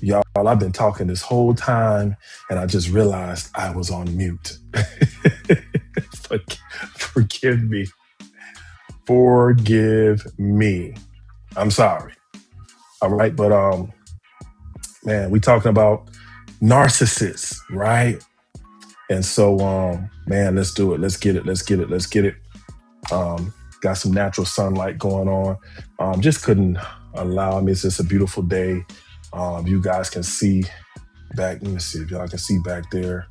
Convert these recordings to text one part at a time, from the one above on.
Y'all, I've been talking this whole time and I just realized I was on mute. For- Forgive me. Forgive me. I'm sorry. All right. But man, we talking about narcissists, right? And so man, let's do it. Let's get it. Let's get it. Let's get it. Um, got some natural sunlight going on. Just couldn't allow me. It's just a beautiful day. You guys can see back. Let me see if y'all can see back there.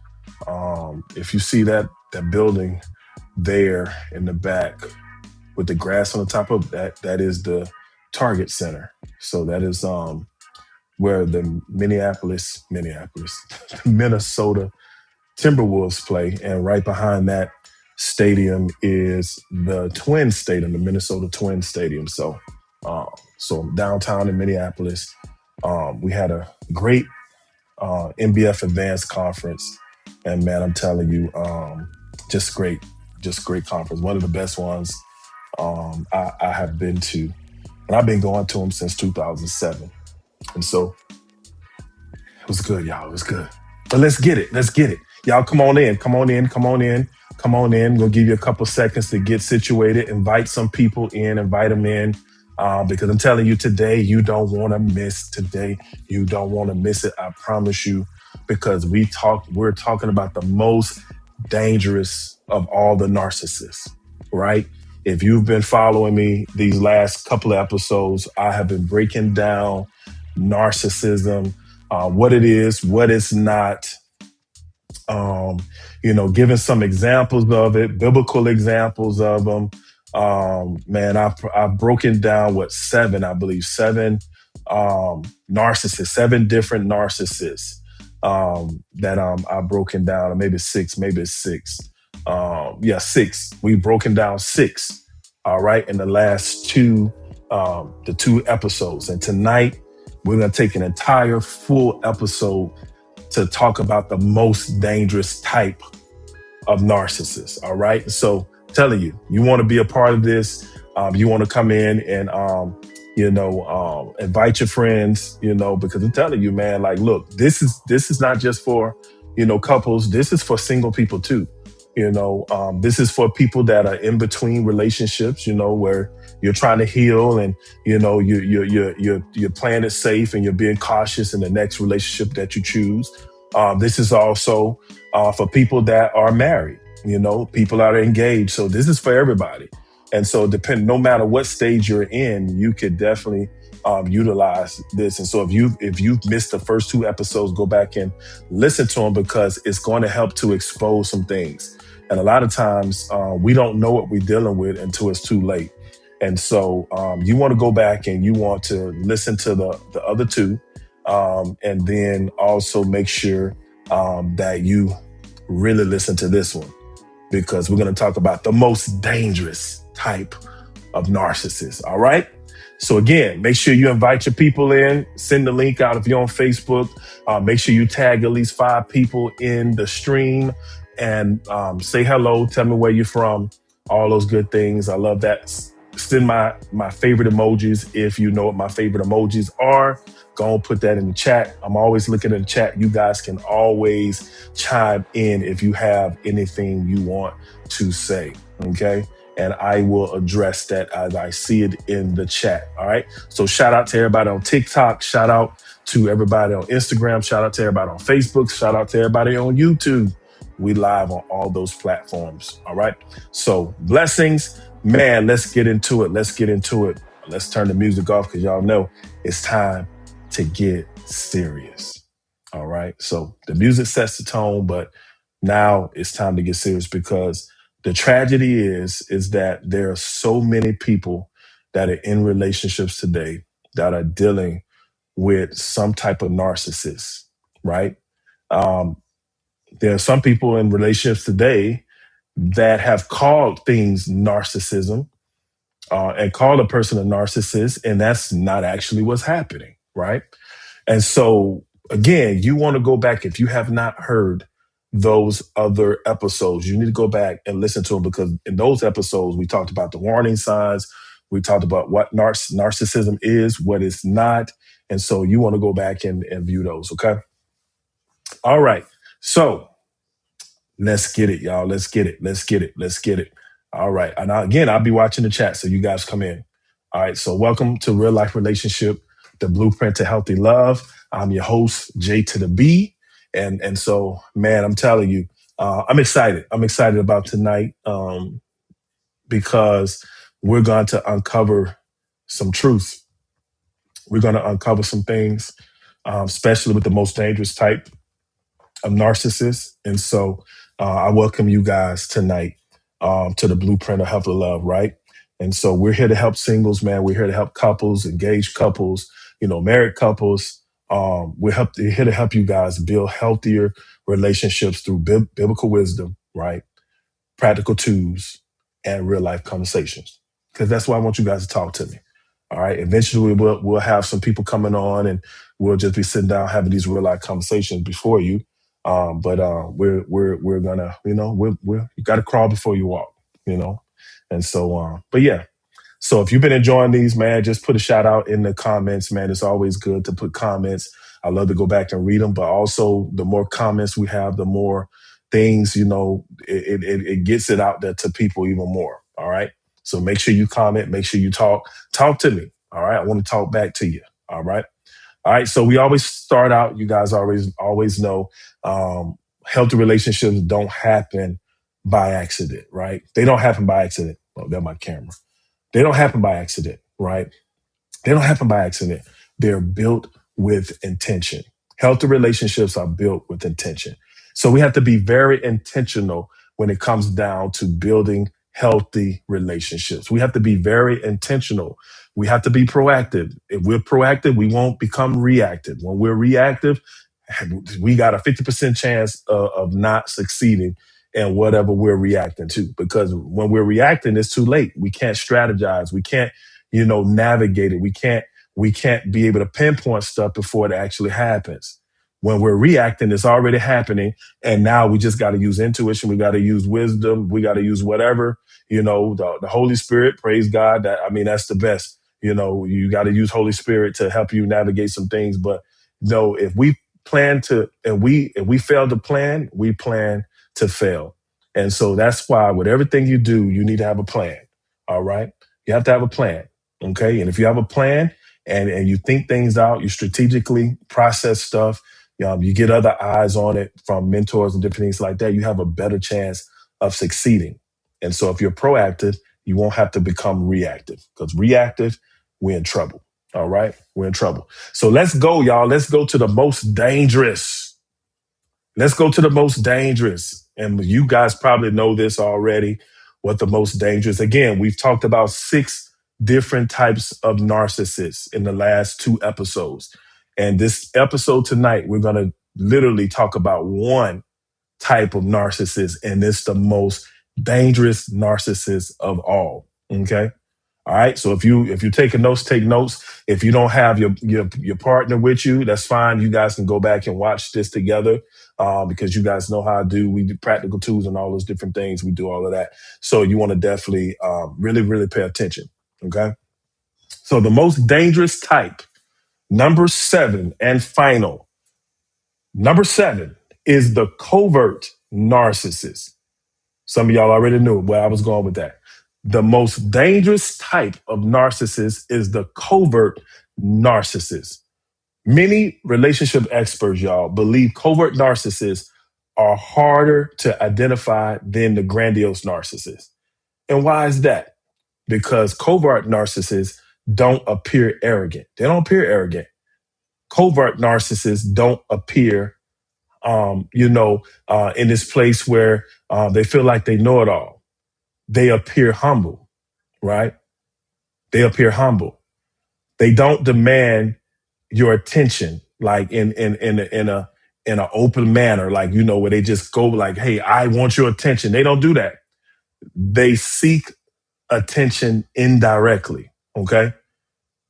If you see that building there in the back with the grass on the top of that, that is the Target Center. So that is where the Minnesota Timberwolves play, and right behind that stadium is the Twin Stadium, the Minnesota Twin Stadium. Uh, so downtown in Minneapolis, we had a great NBF Advanced Conference, and man, I'm telling you, just great conference. One of the best ones I have been to, and I've been going to them since 2007, and so it was good, y'all. It was good. But let's get it. Let's get it. Y'all come on in. Come on in. Come on in. Come on in. We'll give you a couple seconds to get situated. Invite some people in. Invite them in. Because I'm telling you today, you don't want to miss today. You don't want to miss it. I promise you. Because we're talking about the most dangerous of all the narcissists, right? If you've been following me these last couple of episodes, I have been breaking down narcissism, what it is, what it's not, um, giving some examples of it, biblical examples of them. Man, I've broken down seven, I believe, seven narcissists, seven different narcissists that I've broken down, or maybe six, maybe it's six. Yeah, six. We've broken down six. All right, in the last the two episodes, and tonight we're gonna take an entire full episode to talk about the most dangerous type of narcissists. All right. So telling you, you want to be a part of this. You want to come in and, invite your friends, because I'm telling you, man, like, look, this is not just for, couples. This is for single people too. This is for people that are in between relationships, where you're trying to heal, and you're playing it safe, and you're being cautious in the next relationship that you choose. This is also for people that are married, people that are engaged. So this is for everybody. And so no matter what stage you're in, you could definitely utilize this. And so if you've missed the first two episodes, go back and listen to them, because it's going to help to expose some things. And a lot of times we don't know what we're dealing with until it's too late. And so you want to go back and you want to listen to the other two, and then also make sure that you really listen to this one, because we're going to talk about the most dangerous type of narcissist. All right. So again, make sure you invite your people in, send the link out if you're on Facebook. Make sure you tag at least 5 people in the stream, and say hello. Tell me where you're from. All those good things. I love that. Send my favorite emojis. If you know what my favorite emojis are, go and put that in the chat. I'm always looking in the chat. You guys can always chime in if you have anything you want to say. Okay. And I will address that as I see it in the chat. All right. So shout out to everybody on TikTok. Shout out to everybody on Instagram. Shout out to everybody on Facebook. Shout out to everybody on YouTube. We live on all those platforms. All right. So blessings, man. Let's get into it. Let's get into it. Let's turn the music off, because y'all know it's time to get serious. All right. So the music sets the tone, but now it's time to get serious, because the tragedy is that there are so many people that are in relationships today that are dealing with some type of narcissist, right? Um, there are some people in relationships today that have called things narcissism, and called a person a narcissist, and that's not actually what's happening, right? And so, again, you want to go back. If you have not heard those other episodes, you need to go back and listen to them, because in those episodes, we talked about the warning signs. We talked about what narcissism is, what it's not, And so you want to go back and view those. Okay. All right. So let's get it, y'all. Let's get it. Let's get it. Let's get it. All right. And again, I'll be watching the chat. So you guys come in. All right. So welcome to Real Life Relationship, the Blueprint to Healthy Love. I'm your host, J to the B. And so, man, I'm telling you, I'm excited. I'm excited about tonight because we're going to uncover some truth. We're going to uncover some things, especially with the most dangerous type of narcissists. And so I welcome you guys tonight to the Blueprint of Healthy Love, right? And so we're here to help singles, man. We're here to help couples, engaged couples, married couples. Here to help you guys build healthier relationships through biblical wisdom, right? Practical tools, and real life conversations. Because that's why I want you guys to talk to me. All right. Eventually, we'll have some people coming on, and we'll just be sitting down having these real life conversations before you. But we're gonna, you got to crawl before you walk, and so but yeah. So if you've been enjoying these, man, just put a shout out in the comments, man. It's always good to put comments. I love to go back and read them, but also the more comments we have, the more things, it gets it out there to people even more. All right. So make sure you comment, make sure you talk to me. All right. I want to talk back to you. All right. All right. So we always start out, you guys always know, healthy relationships don't happen by accident, right? They don't happen by accident. Oh, that's my camera. They don't happen by accident, right? They don't happen by accident. They're built with intention. Healthy relationships are built with intention. So we have to be very intentional when it comes down to building healthy relationships. We have to be very intentional. We have to be proactive. If we're proactive, we won't become reactive. When we're reactive, we got a 50% chance of not succeeding in whatever we're reacting to. Because when we're reacting, it's too late. We can't strategize. We can't, navigate it. We can't be able to pinpoint stuff before it actually happens. When we're reacting, it's already happening. And now we just got to use intuition. We got to use wisdom. We got to use whatever, the Holy Spirit, praise God. That's the best. You got to use Holy Spirit to help you navigate some things. But no, if we plan to, and if we fail to plan, we plan to fail. And so that's why with everything you do, you need to have a plan. All right. You have to have a plan. Okay. And if you have a plan and you think things out, you strategically process stuff, you get other eyes on it from mentors and different things like that, you have a better chance of succeeding. And so if you're proactive, you won't have to become reactive, because reactive, we're in trouble. All right. We're in trouble. So let's go, y'all. Let's go to the most dangerous. Let's go to the most dangerous. And you guys probably know this already, what the most dangerous. Again, we've talked about 6 different types of narcissists in the last 2 episodes. And this episode tonight, we're going to literally talk about one type of narcissist, and it's the most dangerous narcissist of all. Okay. All right. So if you're taking notes, take notes. If you don't have your partner with you, that's fine. You guys can go back and watch this together, because you guys know how I do. We do practical tools and all those different things. We do all of that. So you want to definitely really, really pay attention. Okay. So the most dangerous type, number 7 and final. Number 7 is the covert narcissist. Some of y'all already knew where I was going with that. The most dangerous type of narcissist is the covert narcissist. Many relationship experts, y'all, believe covert narcissists are harder to identify than the grandiose narcissist. And why is that? Because covert narcissists don't appear arrogant. They don't appear arrogant. Covert narcissists don't appear, in this place where they feel like they know it all. They appear humble, right? They appear humble. They don't demand your attention like in an open manner, like where they just go like, "Hey, I want your attention." They don't do that. They seek attention indirectly. Okay,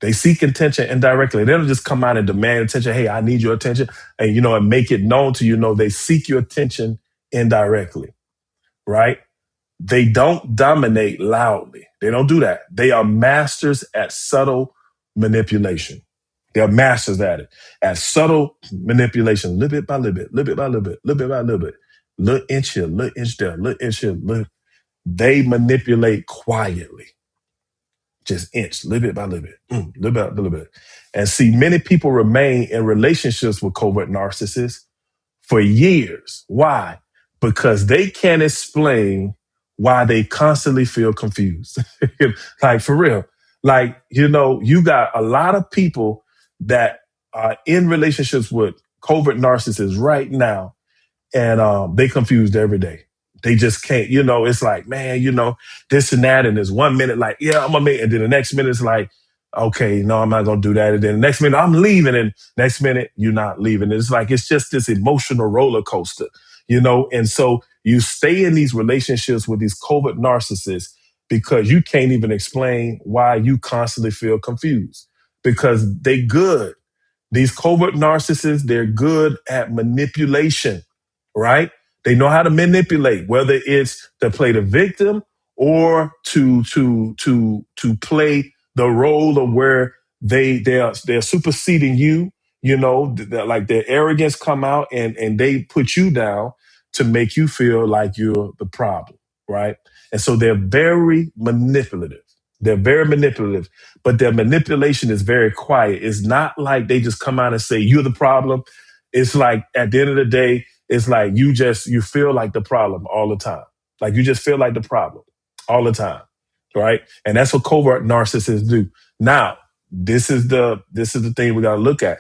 they seek attention indirectly. They don't just come out and demand attention. "Hey, I need your attention," and make it known to you. No, they seek your attention indirectly, right? They don't dominate loudly. They don't do that. They are masters at subtle manipulation. They're masters at it, at subtle manipulation, little bit by little bit, little bit by little bit, little bit by little bit, little inch here, little inch there, little inch here. They manipulate quietly, just inch, little bit by little bit, little bit by little bit. And see, many people remain in relationships with covert narcissists for years. Why? Because they can't explain why they constantly feel confused. Like for real. Like, you got a lot of people that are in relationships with covert narcissists right now, and they confused every day. They just can't, it's like, man, this and that. And there's 1 minute like, yeah, I'm gonna make, and then the next minute it's like, okay, no, I'm not gonna do that. And then the next minute I'm leaving, and next minute you're not leaving. It's like it's just this emotional roller coaster, And so you stay in these relationships with these covert narcissists because you can't even explain why you constantly feel confused because they good. These covert narcissists, they're good at manipulation, right? They know how to manipulate, whether it's to play the victim or to play the role of where they're superseding you. Like their arrogance come out and they put you down to make you feel like you're the problem, right? And so they're very manipulative. They're very manipulative, but their manipulation is very quiet. It's not like they just come out and say, you're the problem. It's like at the end of the day, it's like you feel like the problem all the time. Like you just feel like the problem all the time. Right. And that's what covert narcissists do. Now, this is the thing we gotta look at.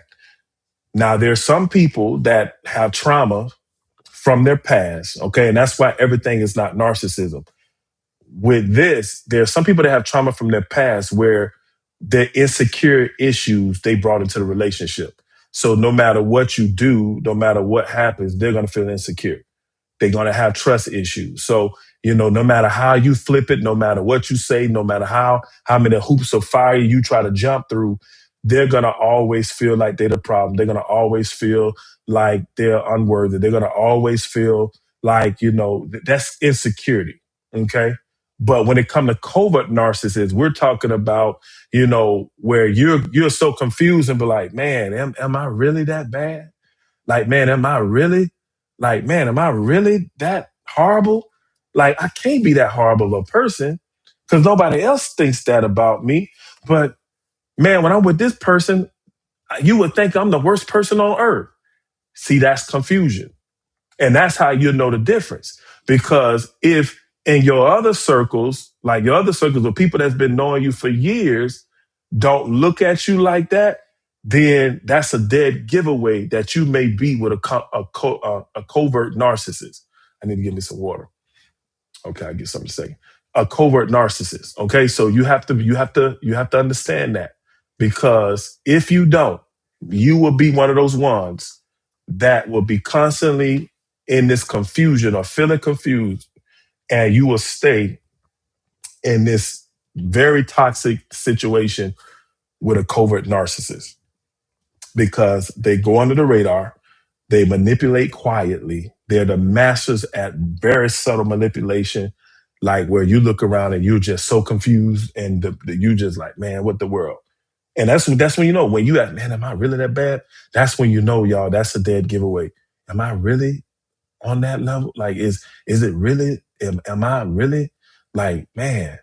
Now, there's some people that have trauma from their past. Okay. And that's why everything is not narcissism. With this, there are some people that have trauma from their past where their insecure issues they brought into the relationship. So no matter what you do, no matter what happens, they're going to feel insecure. They're going to have trust issues. So, no matter how you flip it, no matter what you say, no matter how many hoops of fire you try to jump through, they're going to always feel like they're the problem. They're going to always feel like they're unworthy. They're going to always feel like, that's insecurity. Okay. But when it comes to covert narcissists, we're talking about, where you're so confused and be like, man, am I really that bad? Like, man, am I really that horrible? Like, I can't be that horrible of a person because nobody else thinks that about me. But man, when I'm with this person, you would think I'm the worst person on earth. See, that's confusion. And that's how you know the difference. Because if in your other circles, like your other circles of people that's been knowing you for years, don't look at you like that, then that's a dead giveaway that you may be with a covert narcissist. I need to get me some water. Okay, I get something to say. A covert narcissist. Okay, so you have to understand that because if you don't, you will be one of those ones that will be constantly in this confusion or feeling confused, and you will stay in this very toxic situation with a covert narcissist because they go under the radar, they manipulate quietly, they're the masters at very subtle manipulation, like where you look around and you're just so confused and you just like, man, what the world? And that's when when you ask, man, am I really that bad? That's when y'all, that's a dead giveaway. Am I really on that level? Like, is it really? Am I really? Like, man,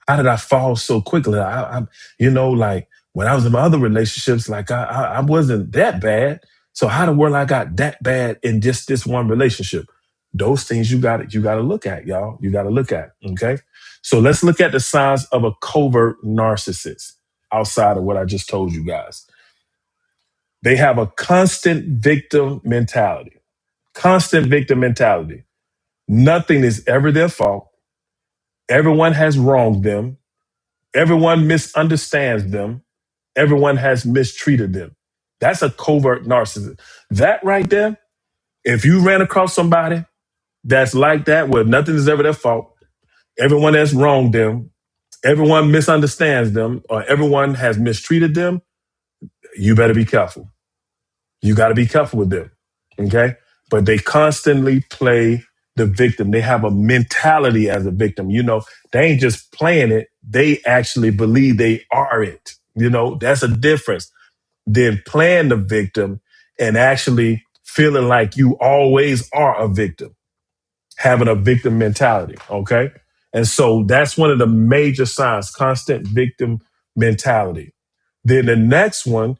how did I fall so quickly? Like when I was in my other relationships, like I wasn't that bad. So how the world I got that bad in just this one relationship? Those things you got to look at, y'all. You got to look at. Okay, so let's look at the signs of a covert narcissist outside of what I just told you guys. They have a constant victim mentality. Constant victim mentality. Nothing is ever their fault. Everyone has wronged them. Everyone misunderstands them. Everyone has mistreated them. That's a covert narcissist. That right there, if you ran across somebody that's like that, where nothing is ever their fault, everyone has wronged them, everyone misunderstands them, or everyone has mistreated them, you better be careful. You got to be careful with them. Okay. But they constantly play the victim. They have a mentality as a victim. They ain't just playing it. They actually believe they are it. That's a difference. than playing the victim and actually feeling like you always are a victim, having a victim mentality. Okay. And so that's one of the major signs, constant victim mentality. Then the next one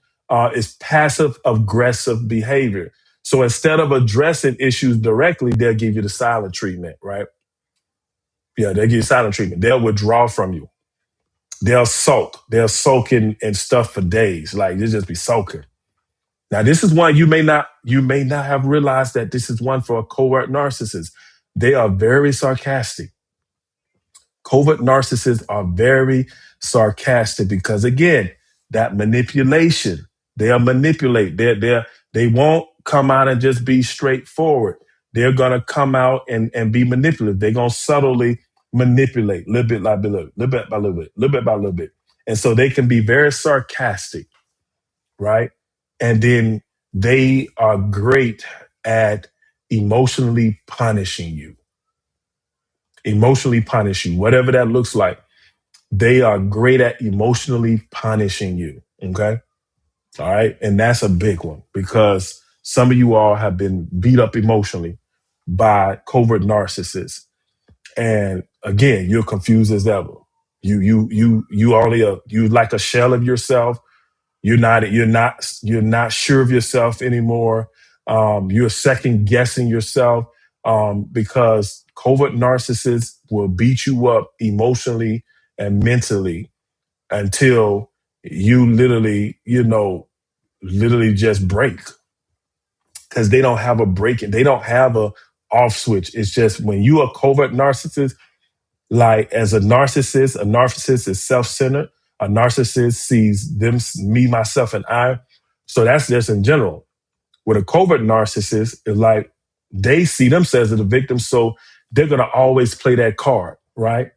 is passive aggressive behavior. So instead of addressing issues directly, they'll give you the silent treatment, right? Yeah, they'll give you silent treatment. They'll withdraw from you. They'll sulk. They'll sulk in stuff for days. Like they'll just be sulking. Now, this is one you may not have realized that this is one for a covert narcissist. They are very sarcastic. Covert narcissists are very sarcastic because again, that manipulation, they'll manipulate. They won't come out and just be straightforward. They're gonna come out and be manipulative. They're gonna subtly manipulate little bit by little, little bit by little bit, little bit by little bit. And so they can be very sarcastic, right? And then they are great at emotionally punishing you. Emotionally punish you, whatever that looks like. They are great at emotionally punishing you. Okay. All right. And that's a big one because some of you all have been beat up emotionally by covert narcissists. And again, you're confused as ever. You like a shell of yourself. You're not sure of yourself anymore. You're second guessing yourself because covert narcissists will beat you up emotionally and mentally until you literally just break because they don't have a break. They don't have a off switch. It's just when you are a covert narcissist, like as a narcissist is self-centered. A narcissist sees them, me, myself, and I. So that's just in general. With a covert narcissist, is like they see themselves as a victim, so they're gonna always play that card, right?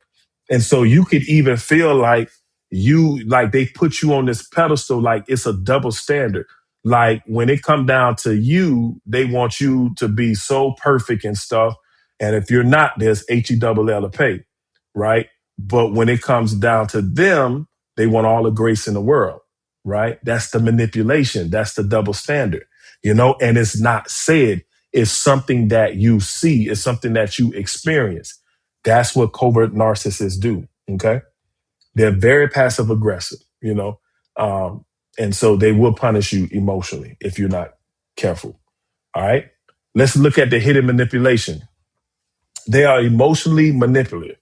And so you could even feel like they put you on this pedestal, like it's a double standard. Like when it come down to you, they want you to be so perfect and stuff. And if you're not, there's HELL to pay, right? But when it comes down to them, they want all the grace in the world, right? That's the manipulation. That's the double standard, and it's not said. It's something that you see. It's something that you experience. That's what covert narcissists do. Okay. They're very passive aggressive, and so they will punish you emotionally if you're not careful. All right. Let's look at the hidden manipulation. They are emotionally manipulative.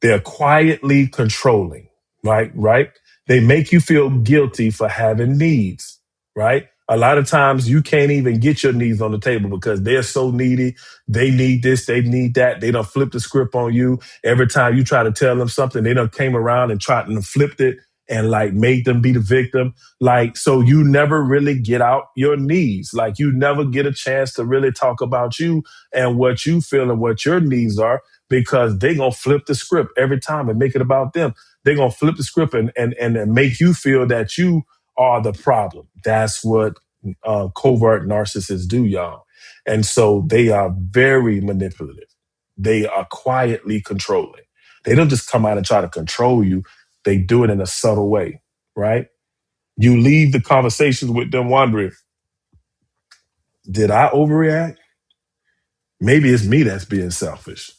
They're quietly controlling, right? Right. They make you feel guilty for having needs, right? A lot of times you can't even get your needs on the table because they're so needy. They need this, they need that. They don't flip the script on you. Every time you try to tell them something, they don't came around and tried and flipped it and like made them be the victim. Like, so you never really get out your needs. Like you never get a chance to really talk about you and what you feel and what your needs are because they gonna flip the script every time and make it about them. They're gonna flip the script and make you feel that you are the problem. That's what covert narcissists do, y'all. And so they are very manipulative. They are quietly controlling. They don't just come out and try to control you. They do it in a subtle way, right? You leave the conversations with them wondering, did I overreact? Maybe it's me that's being selfish,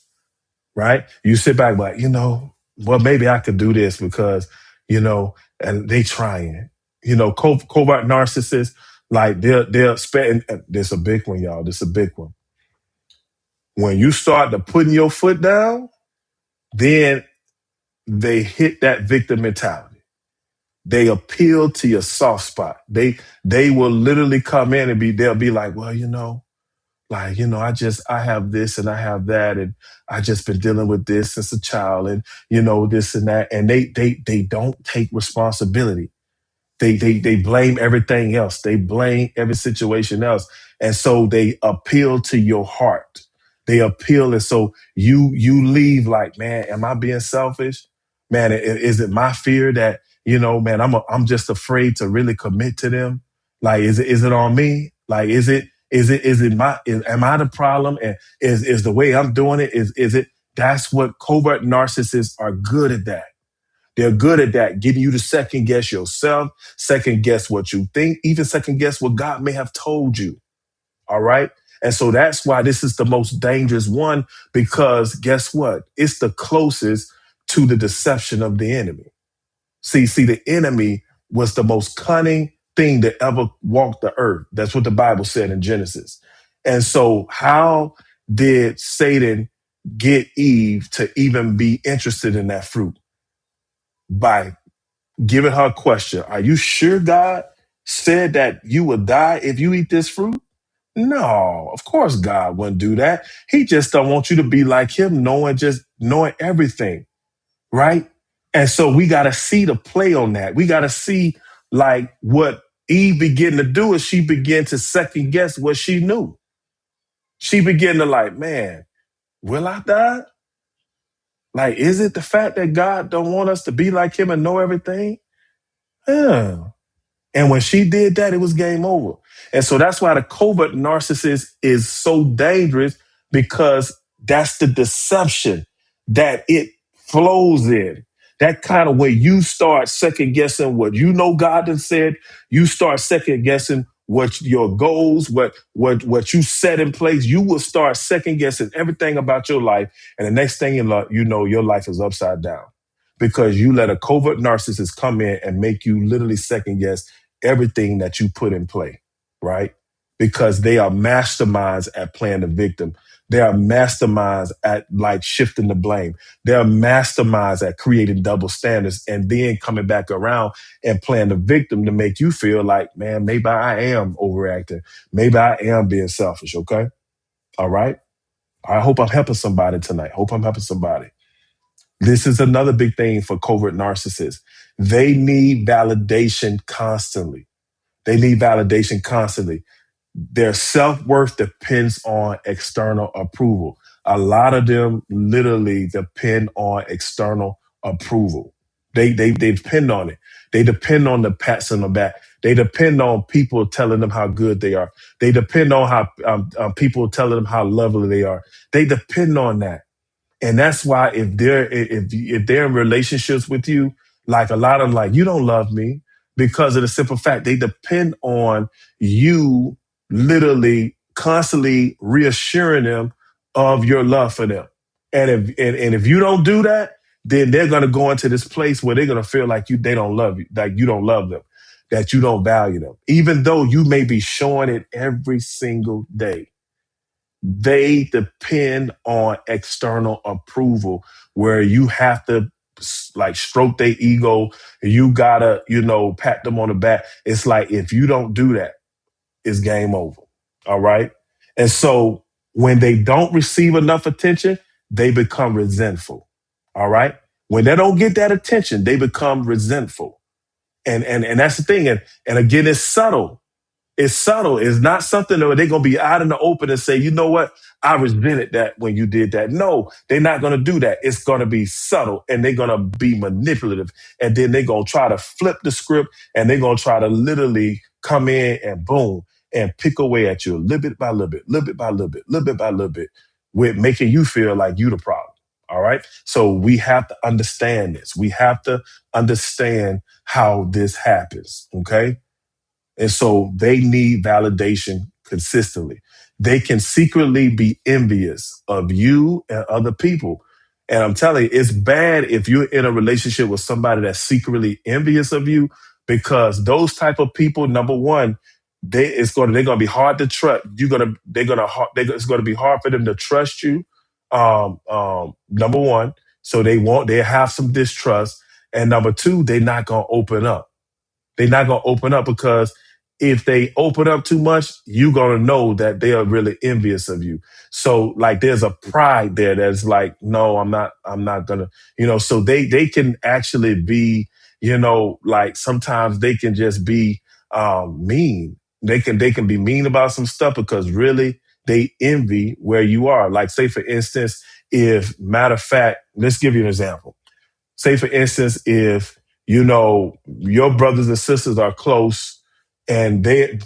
right? You sit back like, well, maybe I could do this because, and they trying, covert narcissists, like they'll spend, this a big one, y'all. This a big one. When you start to putting your foot down, then they hit that victim mentality. They appeal to your soft spot. They will literally come in and they'll be like, well, I have this and I have that, and I just been dealing with this since a child, and this and that, and they don't take responsibility. They blame everything else. They blame every situation else, and so they appeal to your heart. They appeal, and so you leave like, man, am I being selfish? Man, is it my fear that man, I'm just afraid to really commit to them? Like, is it on me? Like, am I the problem? And is the way I'm doing it? Is it? That's what covert narcissists are good at that. They're good at that, getting you to second guess yourself, second guess what you think, even second guess what God may have told you. All right. And so that's why this is the most dangerous one, because guess what? It's the closest to the deception of the enemy. See, the enemy was the most cunning thing that ever walked the earth. That's what the Bible said in Genesis. And so, how did Satan get Eve to even be interested in that fruit? By giving her a question. Are you sure God said that you will die if you eat this fruit? No, of course God wouldn't do that. He just don't want you to be like him, knowing everything, right? And so we got to see the play on that. We got to see like what Eve began to do is she began to second guess what she knew. She began to like, man, will I die? Like, is it the fact that God don't want us to be like him and know everything? Yeah. And when she did that, it was game over. And so that's why the covert narcissist is so dangerous, because that's the deception that it flows in. That kind of way you start second guessing what you know God has said. You start second guessing what your goals, what you set in place. You will start second guessing everything about your life. And the next thing you know, your life is upside down, because you let a covert narcissist come in and make you literally second guess everything that you put in play, right? Because they are masterminds at playing the victim. They are masterminds at like shifting the blame. They are masterminds at creating double standards and then coming back around and playing the victim to make you feel like, man, maybe I am overacting. Maybe I am being selfish. Okay. All right. I hope I'm helping somebody tonight. Hope I'm helping somebody. This is another big thing for covert narcissists. They need validation constantly. They need validation constantly. Their self-worth depends on external approval. A lot of them literally depend on external approval. They depend on it. They depend on the pats on the back. They depend on people telling them how good they are. They depend on how people telling them how lovely they are. They depend on that. And that's why if they're in relationships with you, like a lot of them, like, you don't love me, because of the simple fact they depend on you literally constantly reassuring them of your love for them. And if you don't do that, then they're gonna go into this place where they're gonna feel like they don't love you, like you don't love them, that you don't value them, even though you may be showing it every single day. They depend on external approval, where you have to like stroke their ego. You gotta, pat them on the back. It's like, if you don't do that, it's game over. All right. And so when they don't receive enough attention, they become resentful. All right. When they don't get that attention, they become resentful. And that's the thing. And again, it's subtle. It's subtle. It's not something that they're going to be out in the open and say, you know what? I resented that when you did that. No, they're not going to do that. It's going to be subtle, and they're going to be manipulative. And then they're going to try to flip the script, and they're going to try to literally come in and boom, and pick away at you little bit by little bit, little bit by little bit, little bit by little bit, with making you feel like you the problem. All right. So we have to understand this. We have to understand how this happens. Okay. And so they need validation consistently. They can secretly be envious of you and other people. And I'm telling you, it's bad if you're in a relationship with somebody that's secretly envious of you, because those type of people, number one, they're gonna be hard to trust. It's gonna be hard for them to trust you. Number one, so they have some distrust, and number two, they're not gonna open up. They're not going to open up, because if they open up too much, you're going to know that they are really envious of you. So like there's a pride there that's like, no, I'm not going to, so they can actually be, like sometimes they can just be mean. They can be mean about some stuff, because really they envy where you are. Like, say for instance, if matter of fact, let's give you an example. Say for instance, if your brothers and sisters are close, and they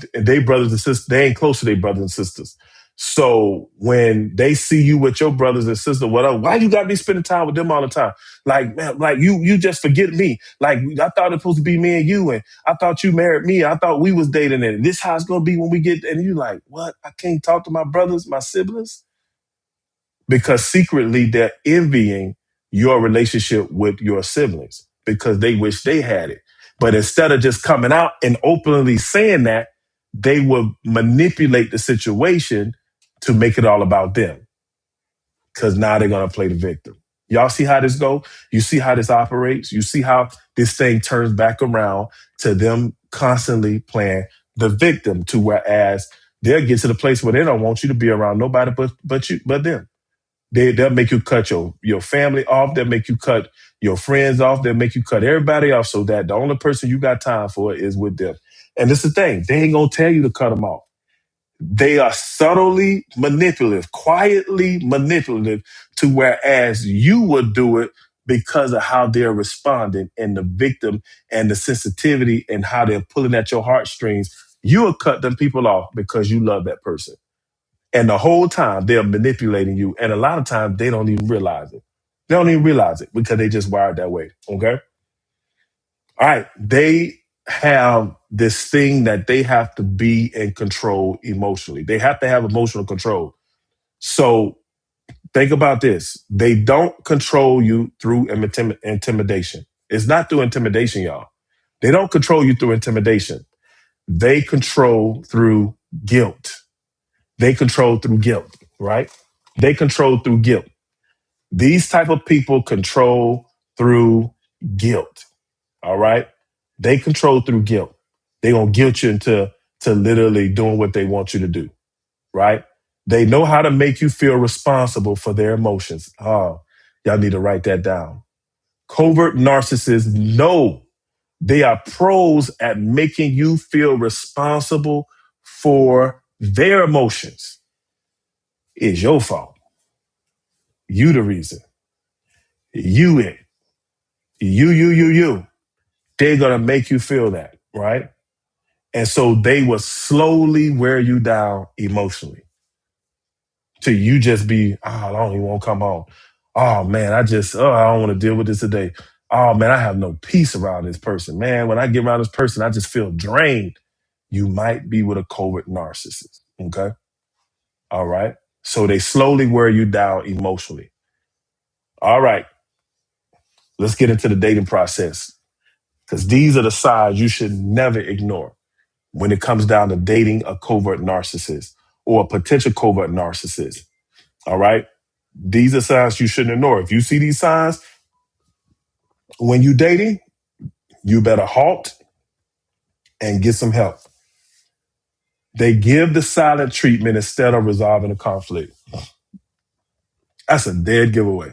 brothers and sisters, they ain't close to their brothers and sisters. So when they see you with your brothers and sisters, why you got me spending time with them all the time? Like, man, like you just forget me. Like I thought it was supposed to be me and you, and I thought you married me. I thought we was dating, and this how it's gonna be when we get. And you like, what? I can't talk to my brothers, my siblings, because secretly they're envying your relationship with your siblings because they wish they had it. But instead of just coming out and openly saying that, they will manipulate the situation to make it all about them because now they're going to play the victim. Y'all see how this go? You see how this operates? You see how this thing turns back around to them constantly playing the victim to whereas they'll get to the place where they don't want you to be around nobody but them. They'll make you cut your family off. They'll make you cut your friends off. They'll make you cut everybody off so that the only person you got time for is with them. And this is the thing. They ain't going to tell you to cut them off. They are subtly manipulative, quietly manipulative to whereas you would do it because of how they're responding and the victim and the sensitivity and how they're pulling at your heartstrings. You'll cut them people off because you love that person. And the whole time they're manipulating you. And a lot of times they don't even realize it. They don't even realize it because they just wired that way. Okay. All right. They have this thing that they have to be in control emotionally. They have to have emotional control. So think about this. They don't control you through intimidation. It's not through intimidation, y'all. They don't control you through intimidation. They control through guilt. They control through guilt, right? They control through guilt. These type of people control through guilt. All right. They control through guilt. They're going to guilt you into to literally doing what they want you to do. Right. They know how to make you feel responsible for their emotions. Oh, y'all need to write that down. Covert narcissists know they are pros at making you feel responsible for their emotions. It's your fault. You the reason. You it. You. They're going to make you feel that, right? And so they will slowly wear you down emotionally till you just be, oh, I don't even want to come home. Oh, man, I don't want to deal with this today. Oh, man, I have no peace around this person. Man, when I get around this person, I just feel drained. You might be with a covert narcissist, okay? All right? So they slowly wear you down emotionally. All right, let's get into the dating process because these are the signs you should never ignore when it comes down to dating a covert narcissist or a potential covert narcissist. All right. These are signs you shouldn't ignore. If you see these signs when you dating, you better halt and get some help. They give the silent treatment instead of resolving the conflict. That's a dead giveaway.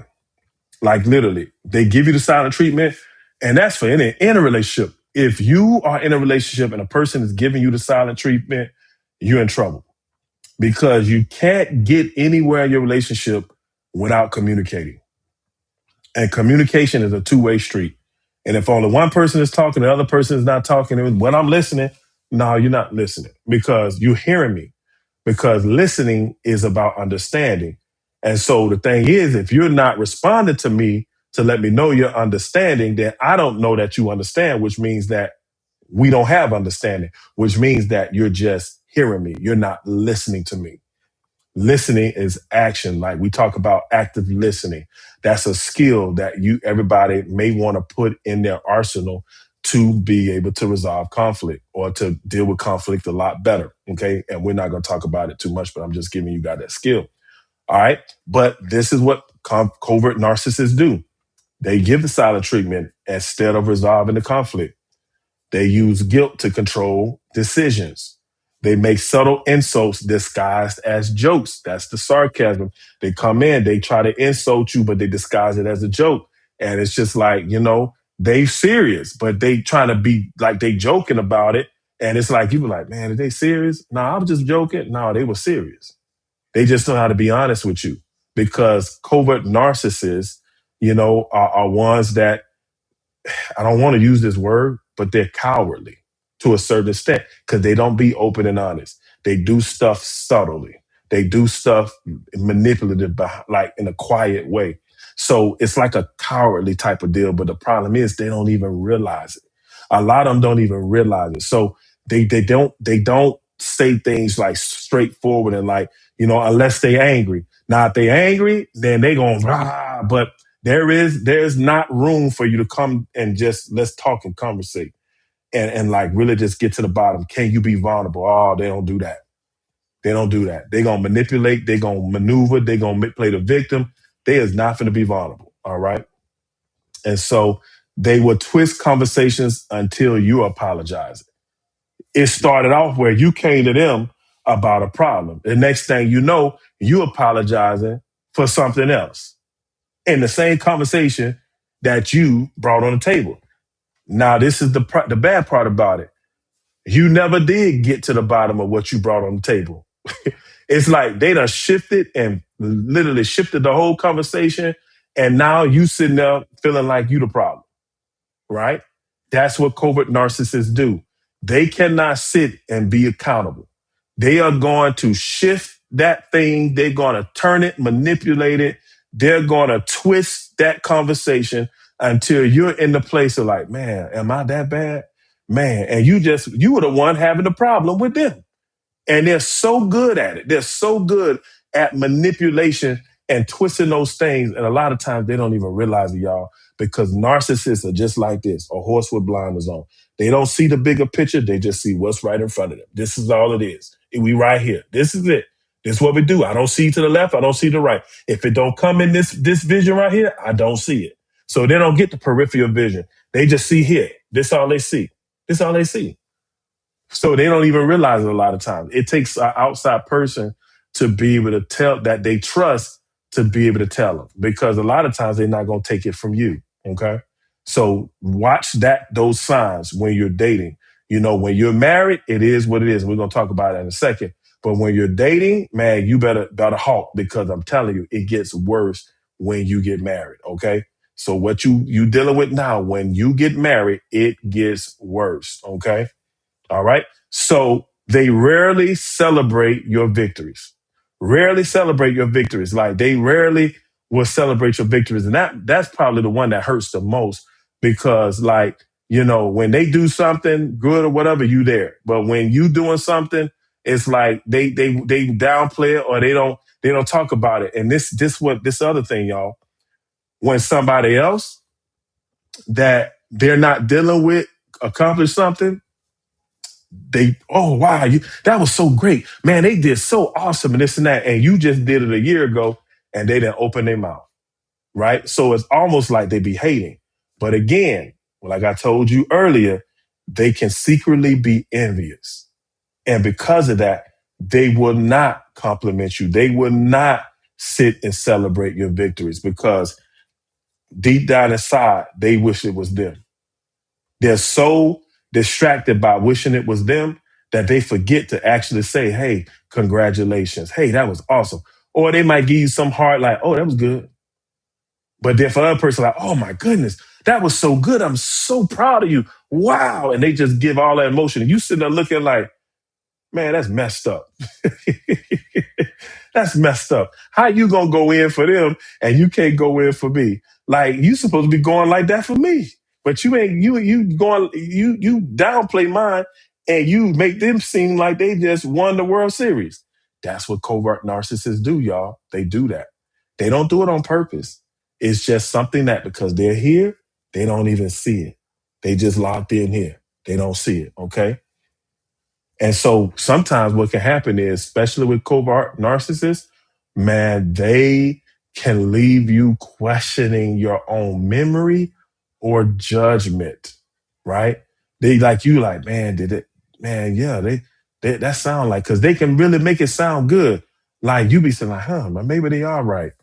Like literally, they give you the silent treatment, and that's for any in a relationship. If you are in a relationship and a person is giving you the silent treatment, you're in trouble because you can't get anywhere in your relationship without communicating. And communication is a two-way street. And if only one person is talking, the other person is not talking, and when I'm listening, no, you're not listening because you're hearing me. Because listening is about understanding. And so the thing is, if you're not responding to me to let me know you're understanding, then I don't know that you understand, which means that we don't have understanding, which means that you're just hearing me. You're not listening to me. Listening is action. Like we talk about active listening. That's a skill that everybody may want to put in their arsenal to be able to resolve conflict or to deal with conflict a lot better. Okay. And we're not going to talk about it too much, but I'm just giving you guys that skill. All right. But this is what covert narcissists do. They give the silent treatment instead of resolving the conflict. They use guilt to control decisions. They make subtle insults disguised as jokes. That's the sarcasm. They come in, they try to insult you, but they disguise it as a joke. And it's just like, they serious, but they trying to be like they joking about it. And it's like, you be like, man, are they serious? No, I was just joking. No, they were serious. They just know how to be honest with you because covert narcissists, are ones that I don't want to use this word, but they're cowardly to a certain extent because they don't be open and honest. They do stuff subtly. They do stuff manipulative, like in a quiet way. So it's like a cowardly type of deal. But the problem is they don't even realize it. A lot of them don't even realize it. So they don't say things like straightforward and like, unless they angry. Now if they angry, then they going rah. But there's not room for you to come and just let's talk and conversate and like really just get to the bottom. Can you be vulnerable? Oh, they don't do that. They don't do that. They're gonna manipulate, they're gonna maneuver, they're gonna play the victim. They is not gonna be vulnerable. All right. And so they will twist conversations until you apologize. It started off where you came to them about a problem. The next thing you know, you apologizing for something else in the same conversation that you brought on the table. Now, this is the bad part about it. You never did get to the bottom of what you brought on the table. It's like they done shifted and literally shifted the whole conversation. And now you sitting there feeling like you the problem, right? That's what covert narcissists do. They cannot sit and be accountable. They are going to shift that thing. They're going to turn it, manipulate it. They're going to twist that conversation until you're in the place of like, man, am I that bad? Man, and you were the one having the problem with them. And they're so good at it. They're so good at manipulation and twisting those things. And a lot of times they don't even realize it, y'all, because narcissists are just like this, a horse with blinders on. They don't see the bigger picture. They just see what's right in front of them. This is all it is. We right here. This is it. This is what we do. I don't see to the left. I don't see to the right. If it don't come in this vision right here, I don't see it. So they don't get the peripheral vision. They just see here. This all they see. This all they see. So they don't even realize it a lot of times. It takes an outside person to be able to tell that they trust to be able to tell them because a lot of times they're not going to take it from you. Okay. So watch those signs when you're dating. When you're married, it is what it is. We're going to talk about that in a second. But when you're dating, man, you better halt because I'm telling you, it gets worse when you get married. Okay. So what you dealing with now, when you get married, it gets worse. Okay. All right. So they rarely celebrate your victories. Rarely celebrate your victories. Like they rarely will celebrate your victories. And that's probably the one that hurts the most because when they do something good or whatever, you there. But when you doing something, it's like they downplay it or they don't talk about it. And this other thing, y'all, when somebody else that they're not dealing with accomplish something, oh wow, that was so great, man. They did so awesome and this and that, and you just did it a year ago, and they didn't open their mouth, right? So it's almost like they be hating. But again, like I told you earlier, they can secretly be envious, and because of that, they will not compliment you. They will not sit and celebrate your victories because deep down inside, they wish it was them. They're so distracted by wishing it was them that they forget to actually say, hey, congratulations. Hey, that was awesome. Or they might give you some heart like, oh, that was good. But then for the other person, like, oh my goodness, that was so good. I'm so proud of you. Wow. And they just give all that emotion. And you sitting there looking like, man, that's messed up. That's messed up. How you gonna go in for them and you can't go in for me? Like you supposed to be going like that for me. But you ain't you going you downplay mine and you make them seem like they just won the World Series. That's what covert narcissists do, y'all. They do that. They don't do it on purpose. It's just something that because they're here, they don't even see it. They just locked in here. They don't see it. Okay. And so sometimes what can happen is, especially with covert narcissists, man, they can leave you questioning your own memory or judgment, right? They like, man, did it, man, yeah, they that sound like, because they can really make it sound good. Like you be saying like, maybe they are right.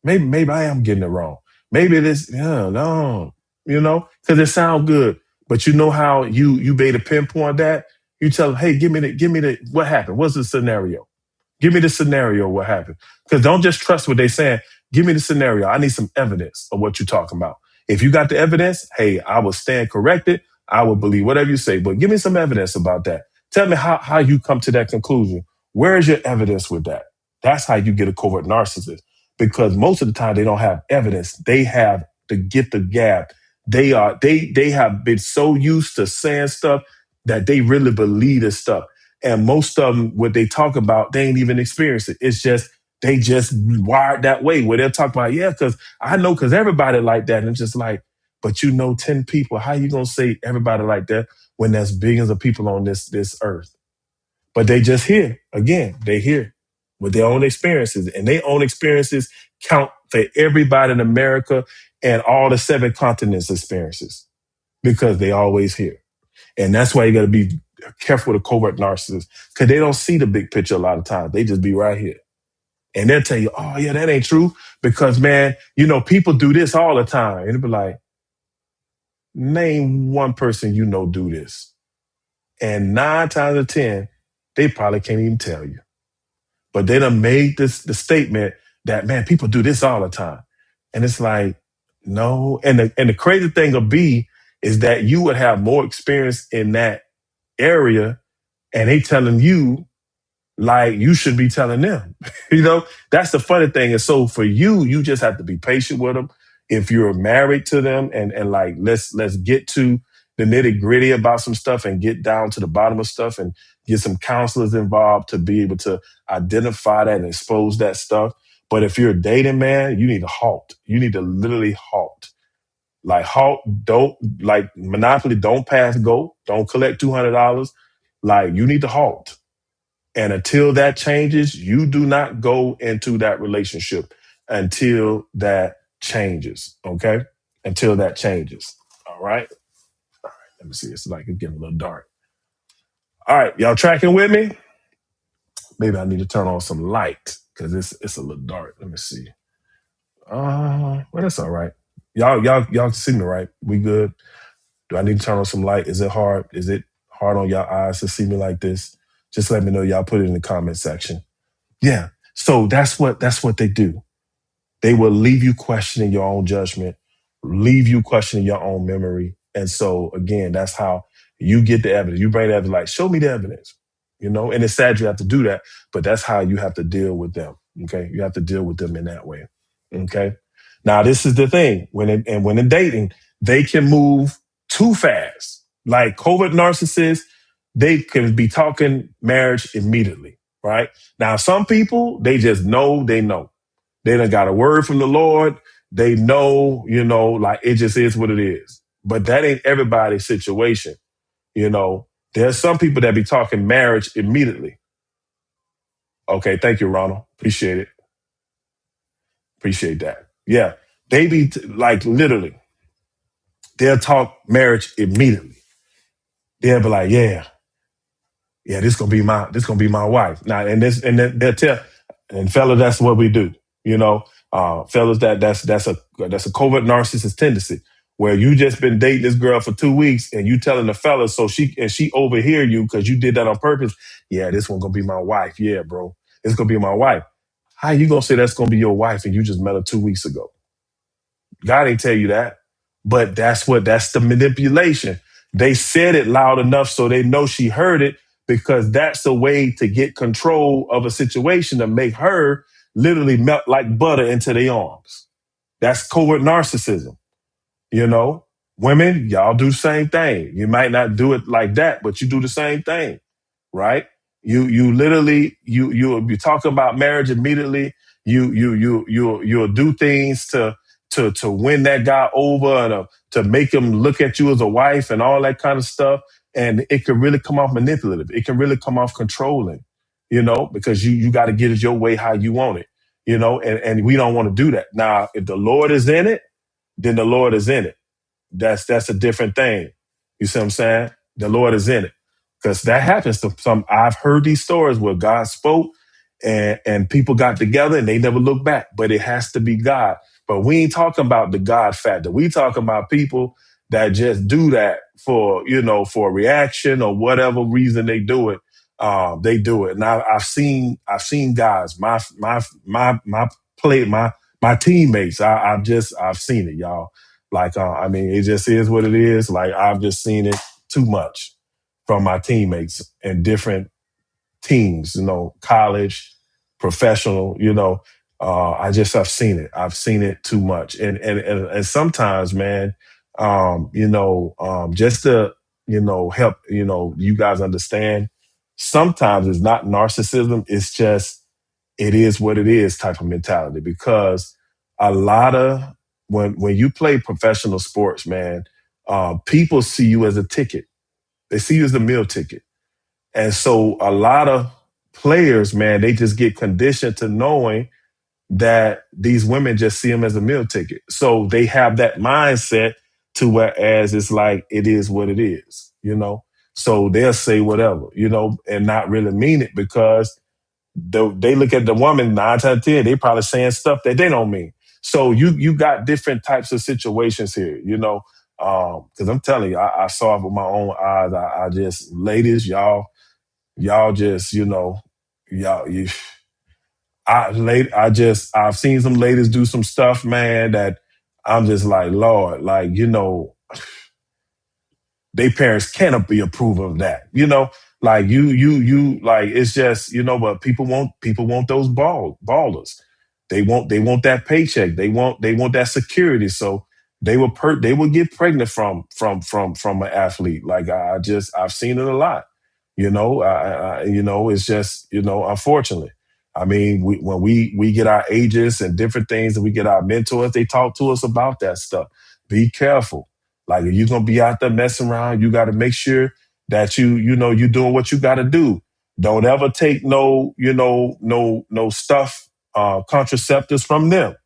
Maybe I am getting it wrong. Maybe this, yeah, no, because it sounds good. But you know how you made a pinpoint that? You tell them, hey, give me the, what happened? What's the scenario? Give me the scenario, what happened? Because don't just trust what they're saying. Give me the scenario. I need some evidence of what you're talking about. If you got the evidence, hey, I will stand corrected. I will believe whatever you say, but give me some evidence about that. Tell me how you come to that conclusion. Where is your evidence with that? That's how you get a covert narcissist, because most of the time they don't have evidence. They have to get the gab. They have been so used to saying stuff that they really believe this stuff. And most of them, what they talk about, they ain't even experienced it. It's just they just wired that way where they'll talk about, yeah, because I know, because everybody like that. And it's just like, but you know 10 people. How you gonna say everybody like that when there's billions of people on this earth? But they just here. Again, they here with their own experiences. And their own experiences count for everybody in America and all the 7 continents experiences, because they always here. And that's why you got to be careful with a covert narcissist, because they don't see the big picture a lot of times. They just be right here. And they'll tell you, oh, yeah, that ain't true. Because, man, people do this all the time. And it'll be like, name one person do this. And 9 times out of 10, they probably can't even tell you. But they done made the statement that, man, people do this all the time. And it's like, no. And the crazy thing will be is that you would have more experience in that area, and they telling you like you should be telling them. That's the funny thing. And so for you just have to be patient with them. If you're married to them, and like let's get to the nitty gritty about some stuff and get down to the bottom of stuff and get some counselors involved to be able to identify that and expose that stuff. But if you're dating, man, you need to halt. You need to literally halt. Like halt, don't, like Monopoly, don't pass go, don't collect $200. Like you need to halt. And until that changes, you do not go into that relationship until that changes. Okay? Until that changes. All right? All right. Let me see. It's like it's getting a little dark. All right. Y'all tracking with me? Maybe I need to turn on some light because it's a little dark. Let me see. Well, that's all right. Y'all can see me, right? We good? Do I need to turn on some light? Is it hard? Is it hard on y'all eyes to see me like this? Just let me know. Y'all put it in the comment section. Yeah. So that's what they do. They will leave you questioning your own judgment, leave you questioning your own memory. And so again, that's how you get the evidence. You bring the evidence, like, show me the evidence. And it's sad you have to do that, but that's how you have to deal with them. Okay. You have to deal with them in that way. Okay. Now, this is the thing. When in dating, they can move too fast. Like covert narcissists, they can be talking marriage immediately, right? Now, some people, they just know they know. They done got a word from the Lord. They know, like it just is what it is. But that ain't everybody's situation. There's some people that be talking marriage immediately. Okay, thank you, Ronald. Appreciate it. Appreciate that. Yeah, they be like literally, they'll talk marriage immediately. They'll be like, yeah, this gonna be my wife now, and they'll tell, and fella, that's what we do. Fellas, that's a covert narcissist tendency where you just been dating this girl for 2 weeks and you telling the fella so she overhear you because you did that on purpose. Yeah, this one gonna be my wife. Yeah, bro, it's gonna be my wife. How you gonna say that's gonna be your wife and you just met her 2 weeks ago? God ain't tell you that. But that's the manipulation. They said it loud enough so they know she heard it, because that's a way to get control of a situation to make her literally melt like butter into their arms. That's covert narcissism. Women, y'all do the same thing. You might not do it like that, but you do the same thing, right? You literally you'll be talking about marriage immediately. You'll do things to win that guy over and to make him look at you as a wife and all that kind of stuff. And it can really come off manipulative. It can really come off controlling, because you got to get it your way how you want it, and we don't want to do that. Now, if the Lord is in it, then the Lord is in it. That's a different thing. You see what I'm saying? The Lord is in it. Because that happens to some. I've heard these stories where God spoke and people got together and they never look back. But it has to be God. But we ain't talking about the God factor. We talking about people that just do that for a reaction or whatever reason they do it. They do it. And I've seen guys, my teammates. I've seen it, y'all. Like, it just is what it is. Like, I've just seen it too much from my teammates in different teams, college, professional, I've seen it. I've seen it too much. And sometimes, man, just to, help, you guys understand, sometimes it's not narcissism. It's just, it is what it is type of mentality, because a lot of, when you play professional sports, man, people see you as a ticket. They see you as the meal ticket. And so a lot of players, man, they just get conditioned to knowing that these women just see them as a meal ticket. So they have that mindset to whereas it's like, it is what it is. So they'll say whatever, and not really mean it, because they look at the woman 9 times 10, they probably saying stuff that they don't mean. So you got different types of situations here, because I'm telling you, I saw it with my own eyes. I just, ladies, y'all just, y'all, you, I've seen some ladies do some stuff, man, that I'm just like, Lord, like, they parents cannot be approve of that. Like like, it's just, but people want those ballers. They want that paycheck. They want that security. So they will get pregnant from an athlete. Like, I've seen it a lot. It's just, unfortunately. I mean, when we get our agents and different things, and we get our mentors, they talk to us about that stuff. Be careful. Like, if you're gonna be out there messing around, you got to make sure that you're doing what you got to do. Don't ever take no stuff, contraceptives from them.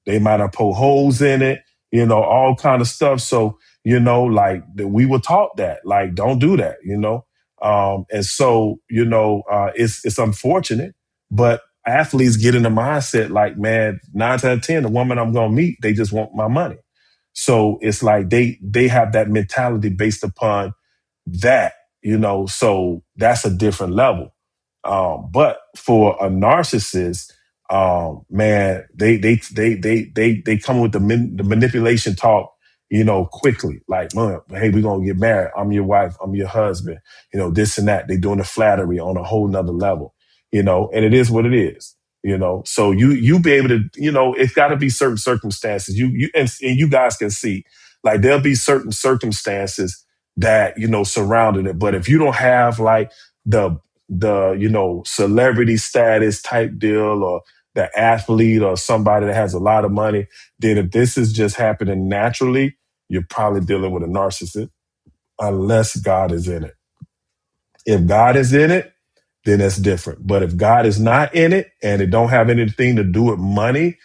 They might have put holes in it, all kind of stuff. So, like, we were taught that, like, don't do that. And so, it's unfortunate, but athletes get in the mindset like, man, 9 times 10, the woman I'm gonna meet, they just want my money. So it's like they have that mentality based upon that, so that's a different level. But for a narcissist, man, they come with the manipulation talk, quickly. Like, man, hey, we're gonna get married. I'm your wife. I'm your husband. This and that. They doing the flattery on a whole nother level. And it is what it is. So you be able to, it's got to be certain circumstances. And you guys can see, like, there'll be certain circumstances that surrounding it. But if you don't have like the celebrity status type deal, or the athlete, or somebody that has a lot of money, then if this is just happening naturally, you're probably dealing with a narcissist, unless God is in it. If God is in it, then that's different. But if God is not in it, and it don't have anything to do with money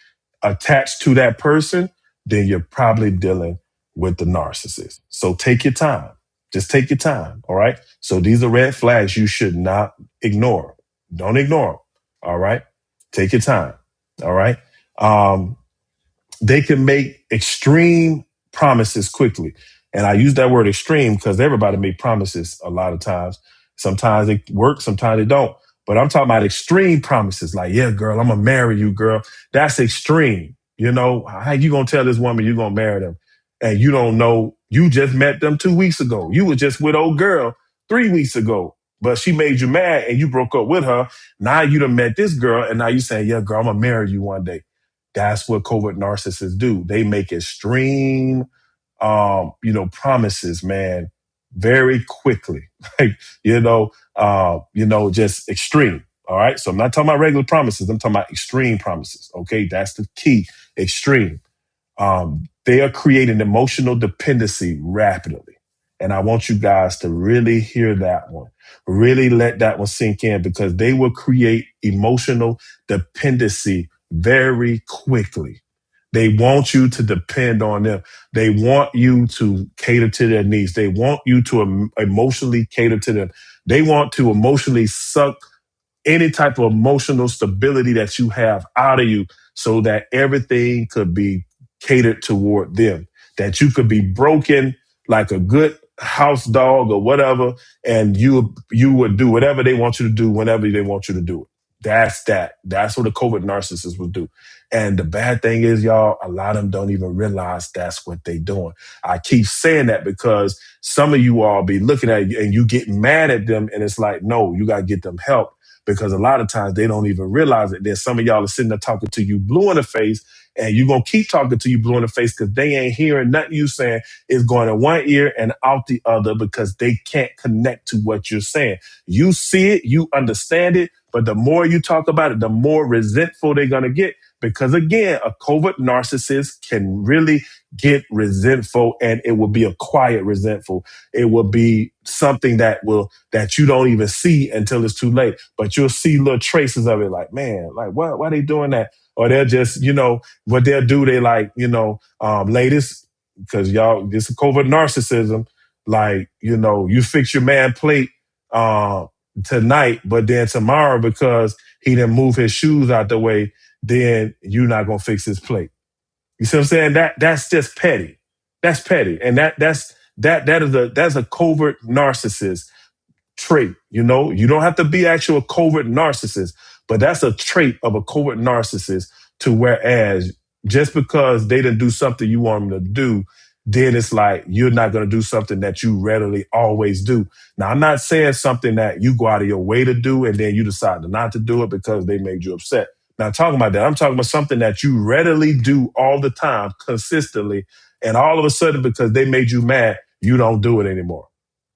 attached to that person, then you're probably dealing with the narcissist. So take your time. Just take your time. All right. So these are red flags you should not ignore. Don't ignore them. All right. Take your time. All right. They can make extreme promises quickly. And I use that word extreme because everybody make promises a lot of times. Sometimes they work, sometimes they don't. But I'm talking about extreme promises like, yeah, girl, I'm going to marry you, girl. That's extreme. How you going to tell this woman you're going to marry them? And you don't know, you just met them 2 weeks ago. You were just with old girl 3 weeks ago, but she made you mad and you broke up with her. Now you done met this girl and now you saying, yeah, girl, I'm going to marry you one day. That's what covert narcissists do. They make extreme, promises, man, very quickly. Like, just extreme. All right. So I'm not talking about regular promises. I'm talking about extreme promises. Okay. That's the key. Extreme. They are creating emotional dependency rapidly. And I want you guys to really hear that one. Really let that one sink in, because they will create emotional dependency very quickly. They want you to depend on them. They want you to cater to their needs. They want you to emotionally cater to them. They want to emotionally suck any type of emotional stability that you have out of you, so that everything could be catered toward them, that you could be broken like a good house dog or whatever, and you would do whatever they want you to do whenever they want you to do it. That's what a covert narcissist will do. And the bad thing is, y'all, a lot of them don't even realize that's what they're doing. I keep saying that because some of you all be looking at you and you get mad at them, and it's like, no, you got to get them help, because a lot of times they don't even realize it. Then some of y'all are sitting there talking to you blue in the face, and you're going to keep talking to you blue in the face because they ain't hearing nothing you saying. Is going in one ear and out the other because they can't connect to what you're saying. You see it, you understand it, but the more you talk about it, the more resentful they're going to get. Because again, a covert narcissist can really get resentful, and it will be a quiet resentful. It will be something that you don't even see until it's too late. But you'll see little traces of it, like, man, like why are they doing that? Or they'll just, what they'll do, they like, ladies, because y'all, this is covert narcissism. Like, you fix your man plate tonight, but then tomorrow, because he didn't move his shoes out the way, then you're not gonna fix his plate. You see what I'm saying? That's just petty. That's petty, and that's a covert narcissist trait. You don't have to be actual covert narcissist, but that's a trait of a covert narcissist. To whereas just because they didn't do something you want them to do, then it's like you're not going to do something that you readily always do. Now, I'm not saying something that you go out of your way to do and then you decide not to do it because they made you upset. Not talking about that. I'm talking about something that you readily do all the time, consistently, and all of a sudden, because they made you mad, you don't do it anymore.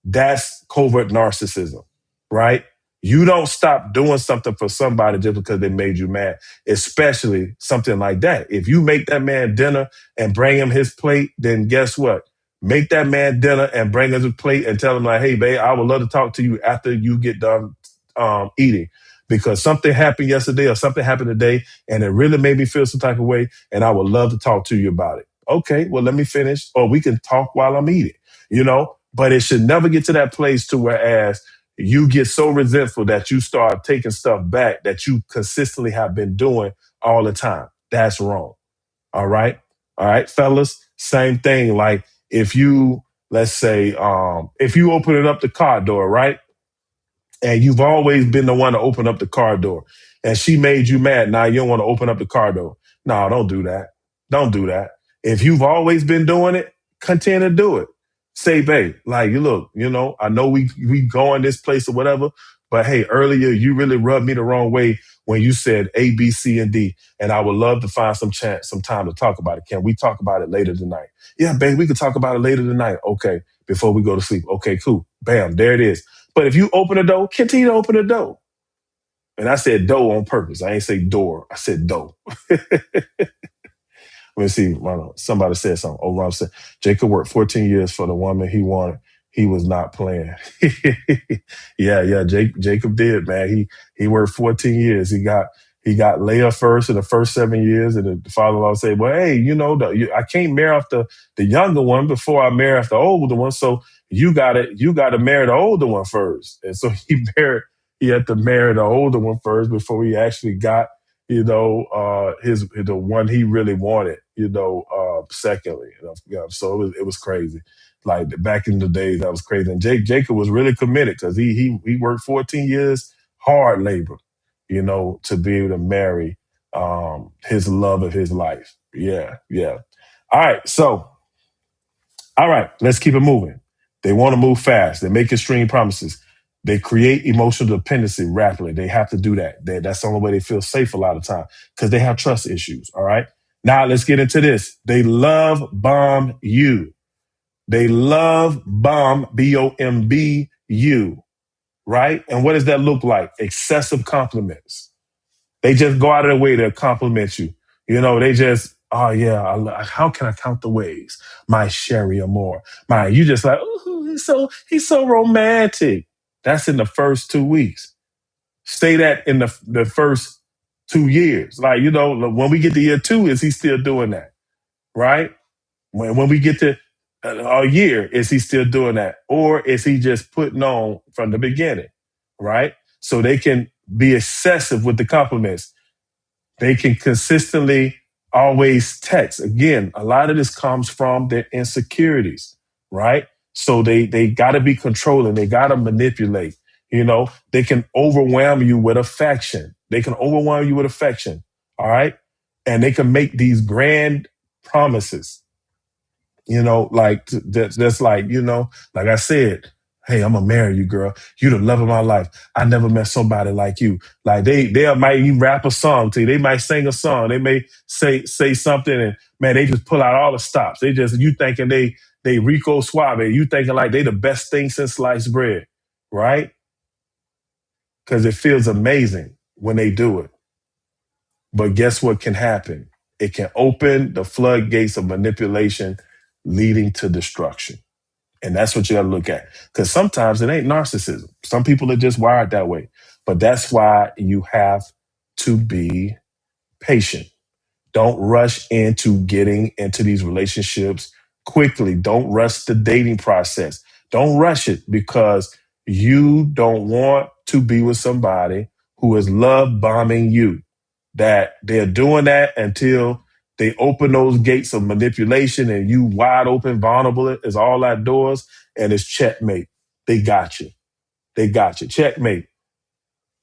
That's covert narcissism, right? You don't stop doing something for somebody just because they made you mad, especially something like that. If you make that man dinner and bring him his plate, then guess what? Make that man dinner and bring him his plate and tell him like, hey, babe, I would love to talk to you after you get done eating, because something happened yesterday or something happened today and it really made me feel some type of way, and I would love to talk to you about it. Okay, well, let me finish, or we can talk while I'm eating, but it should never get to that place to whereas you get so resentful that you start taking stuff back that you consistently have been doing all the time. That's wrong. All right. All right, fellas. Same thing. Like if you, let's say, if you open it up the car door, right? And you've always been the one to open up the car door, and she made you mad. Now you don't want to open up the car door. No, don't do that. Don't do that. If you've always been doing it, continue to do it. Say, babe, like, you look, I know we go in this place or whatever, but hey, earlier you really rubbed me the wrong way when you said A, B, C, and D, and I would love to find some time to talk about it. Can we talk about it later tonight? Yeah, babe, we could talk about it later tonight. Okay, before we go to sleep. Okay, cool. Bam, there it is. But if you open the door, continue to open the door. And I said door on purpose. I ain't say door. I said door. Let me see. Somebody said something. Oh, Ron said, Jacob worked 14 years for the woman he wanted. He was not playing. Yeah. Jacob did, man. He worked 14 years. He got Leah first in the first 7 years, and the father-in-law said, "Well, hey, I can't marry off the younger one before I marry off the older one. So you got to marry the older one first." And so he had to marry the older one first before he actually got the one he really wanted, secondly. So it was crazy. Like back in the days, that was crazy. And Jacob was really committed because he worked 14 years hard labor, to be able to marry his love of his life. Yeah, yeah. All right, so all right, let's keep it moving. They want to move fast. They make extreme promises. They create emotional dependency rapidly. They have to do that. That's the only way they feel safe a lot of time because they have trust issues. All right. Now let's get into this. They love bomb you. They love bomb, BOMB you. Right. And what does that look like? Excessive compliments. They just go out of their way to compliment you. They just, oh yeah, how can I count the ways? My Sherry or more. You just like, oh, he's so romantic. That's in the first 2 weeks. Say that in the first 2 years. Like, when we get to year 2, is he still doing that? Right? When we get to a year, is he still doing that? Or is he just putting on from the beginning? Right? So they can be excessive with the compliments. They can consistently always text. Again, a lot of this comes from their insecurities, right? So they got to be controlling. They got to manipulate. They can overwhelm you with affection. All right. And they can make these grand promises, like that's like, like I said, Hey, I'm gonna marry you, girl. You the love of my life. I never met somebody like you. Like they might even rap a song to you. They might sing a song. They may say something, and man, they just pull out all the stops. They just you thinking they Rico Suave. You thinking like they the best thing since sliced bread, right? Because it feels amazing when they do it. But guess what can happen? It can open the floodgates of manipulation, leading to destruction. And that's what you got to look at. Because sometimes it ain't narcissism. Some people are just wired that way. But that's why you have to be patient. Don't rush into getting into these relationships quickly. Don't rush the dating process. Don't rush it because you don't want to be with somebody who is love bombing you. That they're doing that until they open those gates of manipulation and you wide open, vulnerable as all outdoors, and it's checkmate. They got you. They got you. Checkmate.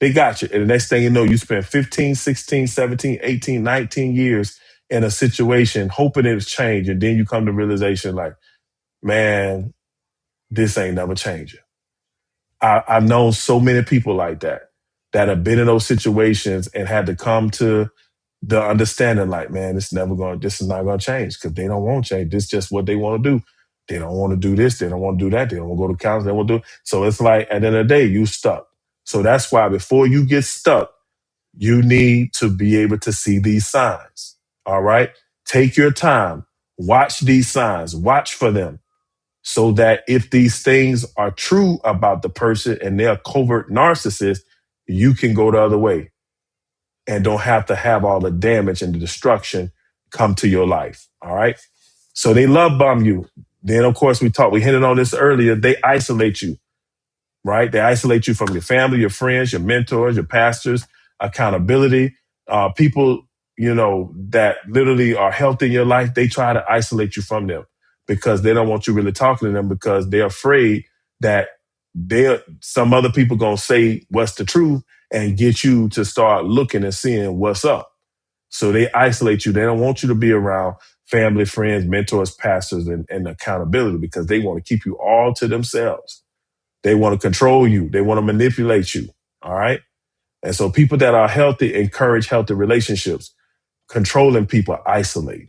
They got you. And the next thing you know, you spend 15, 16, 17, 18, 19 years in a situation hoping it'll change. And then you come to realization like, man, this ain't never changing. I've known so many people like that have been in those situations and had to come to the understanding like, man, this is not gonna change because they don't want change. This is just what they want to do. They don't want to do this. They don't want to do that. They don't want to go to counseling. They want to do. So it's like at the end of the day, you stuck. So that's why before you get stuck, you need to be able to see these signs. All right. Take your time. Watch these signs. Watch for them. So that if these things are true about the person and they're covert narcissists, you can go the other way and don't have to have all the damage and the destruction come to your life. All right. So they love bomb you. Then, of course, we hinted on this earlier. They isolate you, right? They isolate you from your family, your friends, your mentors, your pastors, accountability, people, that literally are healthy in your life. They try to isolate you from them because they don't want you really talking to them because they're afraid that some other people going to say what's the truth and get you to start looking and seeing what's up. So they isolate you. They don't want you to be around family, friends, mentors, pastors, and accountability because they want to keep you all to themselves. They want to control you. They want to manipulate you. All right. And so people that are healthy encourage healthy relationships. Controlling people isolate.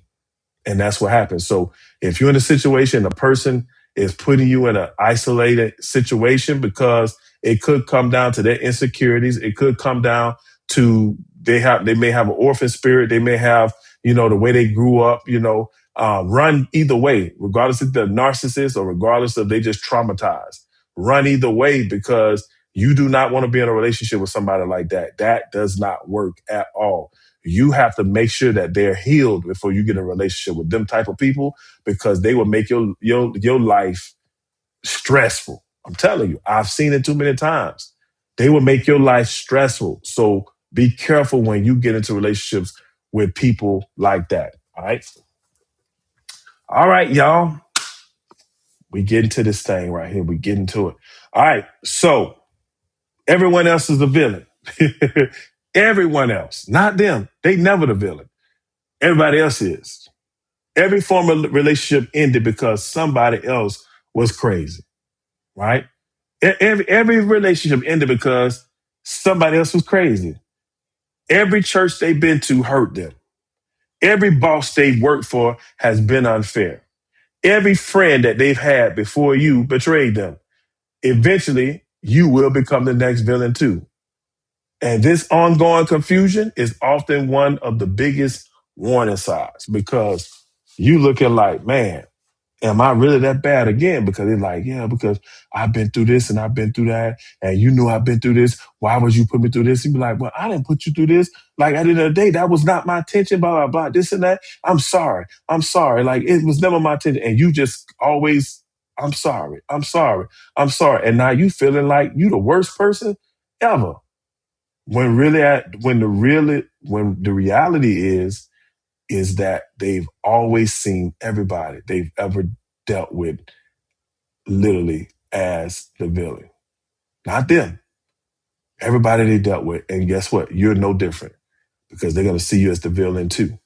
And that's what happens. So if you're in a situation, a person is putting you in an isolated situation because it could come down to their insecurities. It could come down to they may have an orphan spirit. They may have, the way they grew up, run either way, regardless if they're narcissists or regardless if they just traumatized. Run either way because you do not want to be in a relationship with somebody like that. That does not work at all. You have to make sure that they're healed before you get in a relationship with them type of people because they will make your life stressful. I'm telling you, I've seen it too many times. They will make your life stressful. So be careful when you get into relationships with people like that. All right. All right, y'all. We get into this thing right here. We get into it. All right. So everyone else is the villain. Everyone else, not them. They never the villain. Everybody else is. Every form of relationship ended because somebody else was crazy, right? Every relationship ended because somebody else was crazy. Every church they've been to hurt them. Every boss they've worked for has been unfair. Every friend that they've had before you betrayed them. Eventually, you will become the next villain too. And this ongoing confusion is often one of the biggest warning signs because you looking like, man, am I really that bad again? Because it's like, yeah, because I've been through this and I've been through that. And you knew I've been through this. Why would you put me through this? You'd be like, well, I didn't put you through this. Like at the end of the day, that was not my intention, blah, blah, blah, this and that. I'm sorry. I'm sorry. Like it was never my intention. And you just always, I'm sorry. I'm sorry. I'm sorry. And now you feeling like you the worst person ever. When the reality is that they've always seen everybody they've ever dealt with literally as the villain. Not them. Everybody they dealt with. And guess what? You're no different because they're going to see you as the villain too.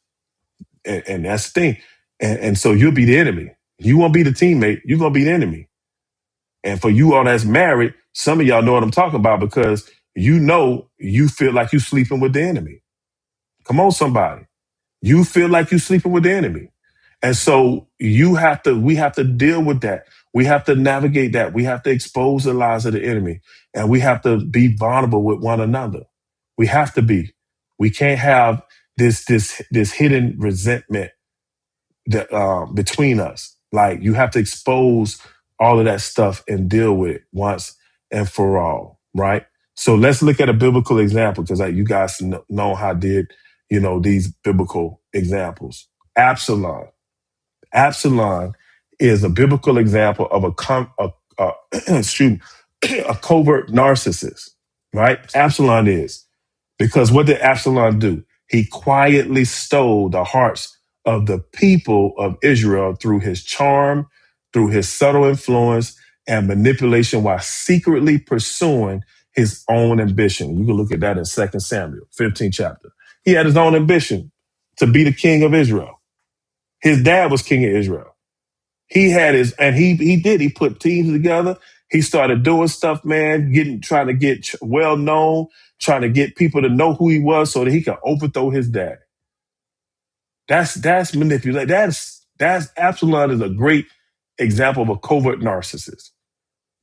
And that's the thing. And so you'll be the enemy. You won't be the teammate. You're going to be the enemy. And for you all that's married, some of y'all know what I'm talking about because you feel like you sleeping with the enemy. Come on, somebody. You feel like you sleeping with the enemy. And so we have to deal with that. We have to navigate that. We have to expose the lies of the enemy and we have to be vulnerable with one another. We have to be. We can't have this hidden resentment that between us. Like you have to expose all of that stuff and deal with it once and for all, right? So let's look at a biblical example because you guys know how I did, these biblical examples. Absalom. Absalom is a biblical example of excuse me, a covert narcissist, right? Absalom is. Because what did Absalom do? He quietly stole the hearts of the people of Israel through his charm, through his subtle influence and manipulation while secretly pursuing his own ambition. You can look at that in 2 Samuel, 15th chapter. He had his own ambition to be the king of Israel. His dad was king of Israel. He had his, and he put teams together. He started doing stuff, man, trying to get well known, trying to get people to know who he was so that he could overthrow his dad. That's manipulation. That's Absalom is a great example of a covert narcissist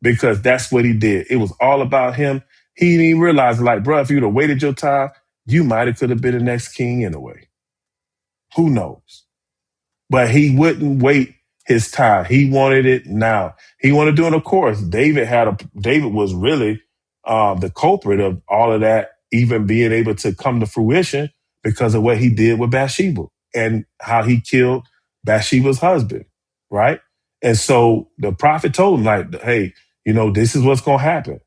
because that's what he did. It was all about him. He didn't even realize, like, bro, if you'd have waited your time, you might have could have been the next king anyway. Who knows? But he wouldn't wait his time. He wanted it now. He wanted to do it. Of course, David was really the culprit of all of that, even being able to come to fruition because of what he did with Bathsheba and how he killed Bathsheba's husband, right? And so the prophet told him, like, hey, this is what's going to happen.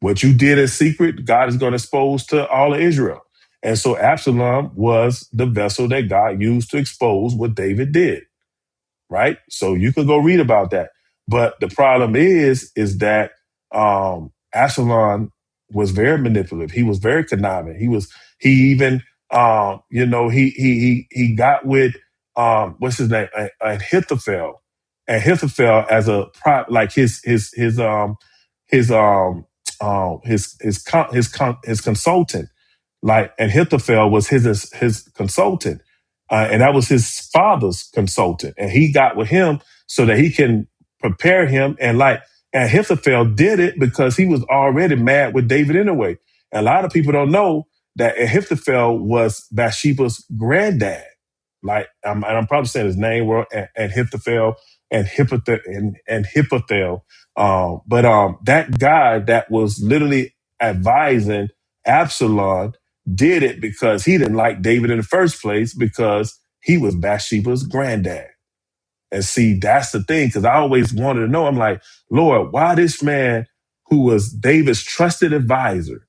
What you did in secret, God is going to expose to all of Israel. And so Absalom was the vessel that God used to expose what David did, right? So you can go read about that. But the problem is that Absalom was very manipulative. He was very conniving. He even, he got with, what's his name? Ahithophel. And Ahithophel as a like his consultant, like, and Ahithophel was his consultant, and that was his father's consultant, and he got with him so that he can prepare him, and Ahithophel did it because he was already mad with David anyway. And a lot of people don't know that Ahithophel was Bathsheba's granddad. Like, and I'm probably saying his name wrong, and Ahithophel and Hippothel. But that guy that was literally advising Absalom did it because he didn't like David in the first place because he was Bathsheba's granddad. And see, that's the thing, because I always wanted to know, I'm like, Lord, why this man who was David's trusted advisor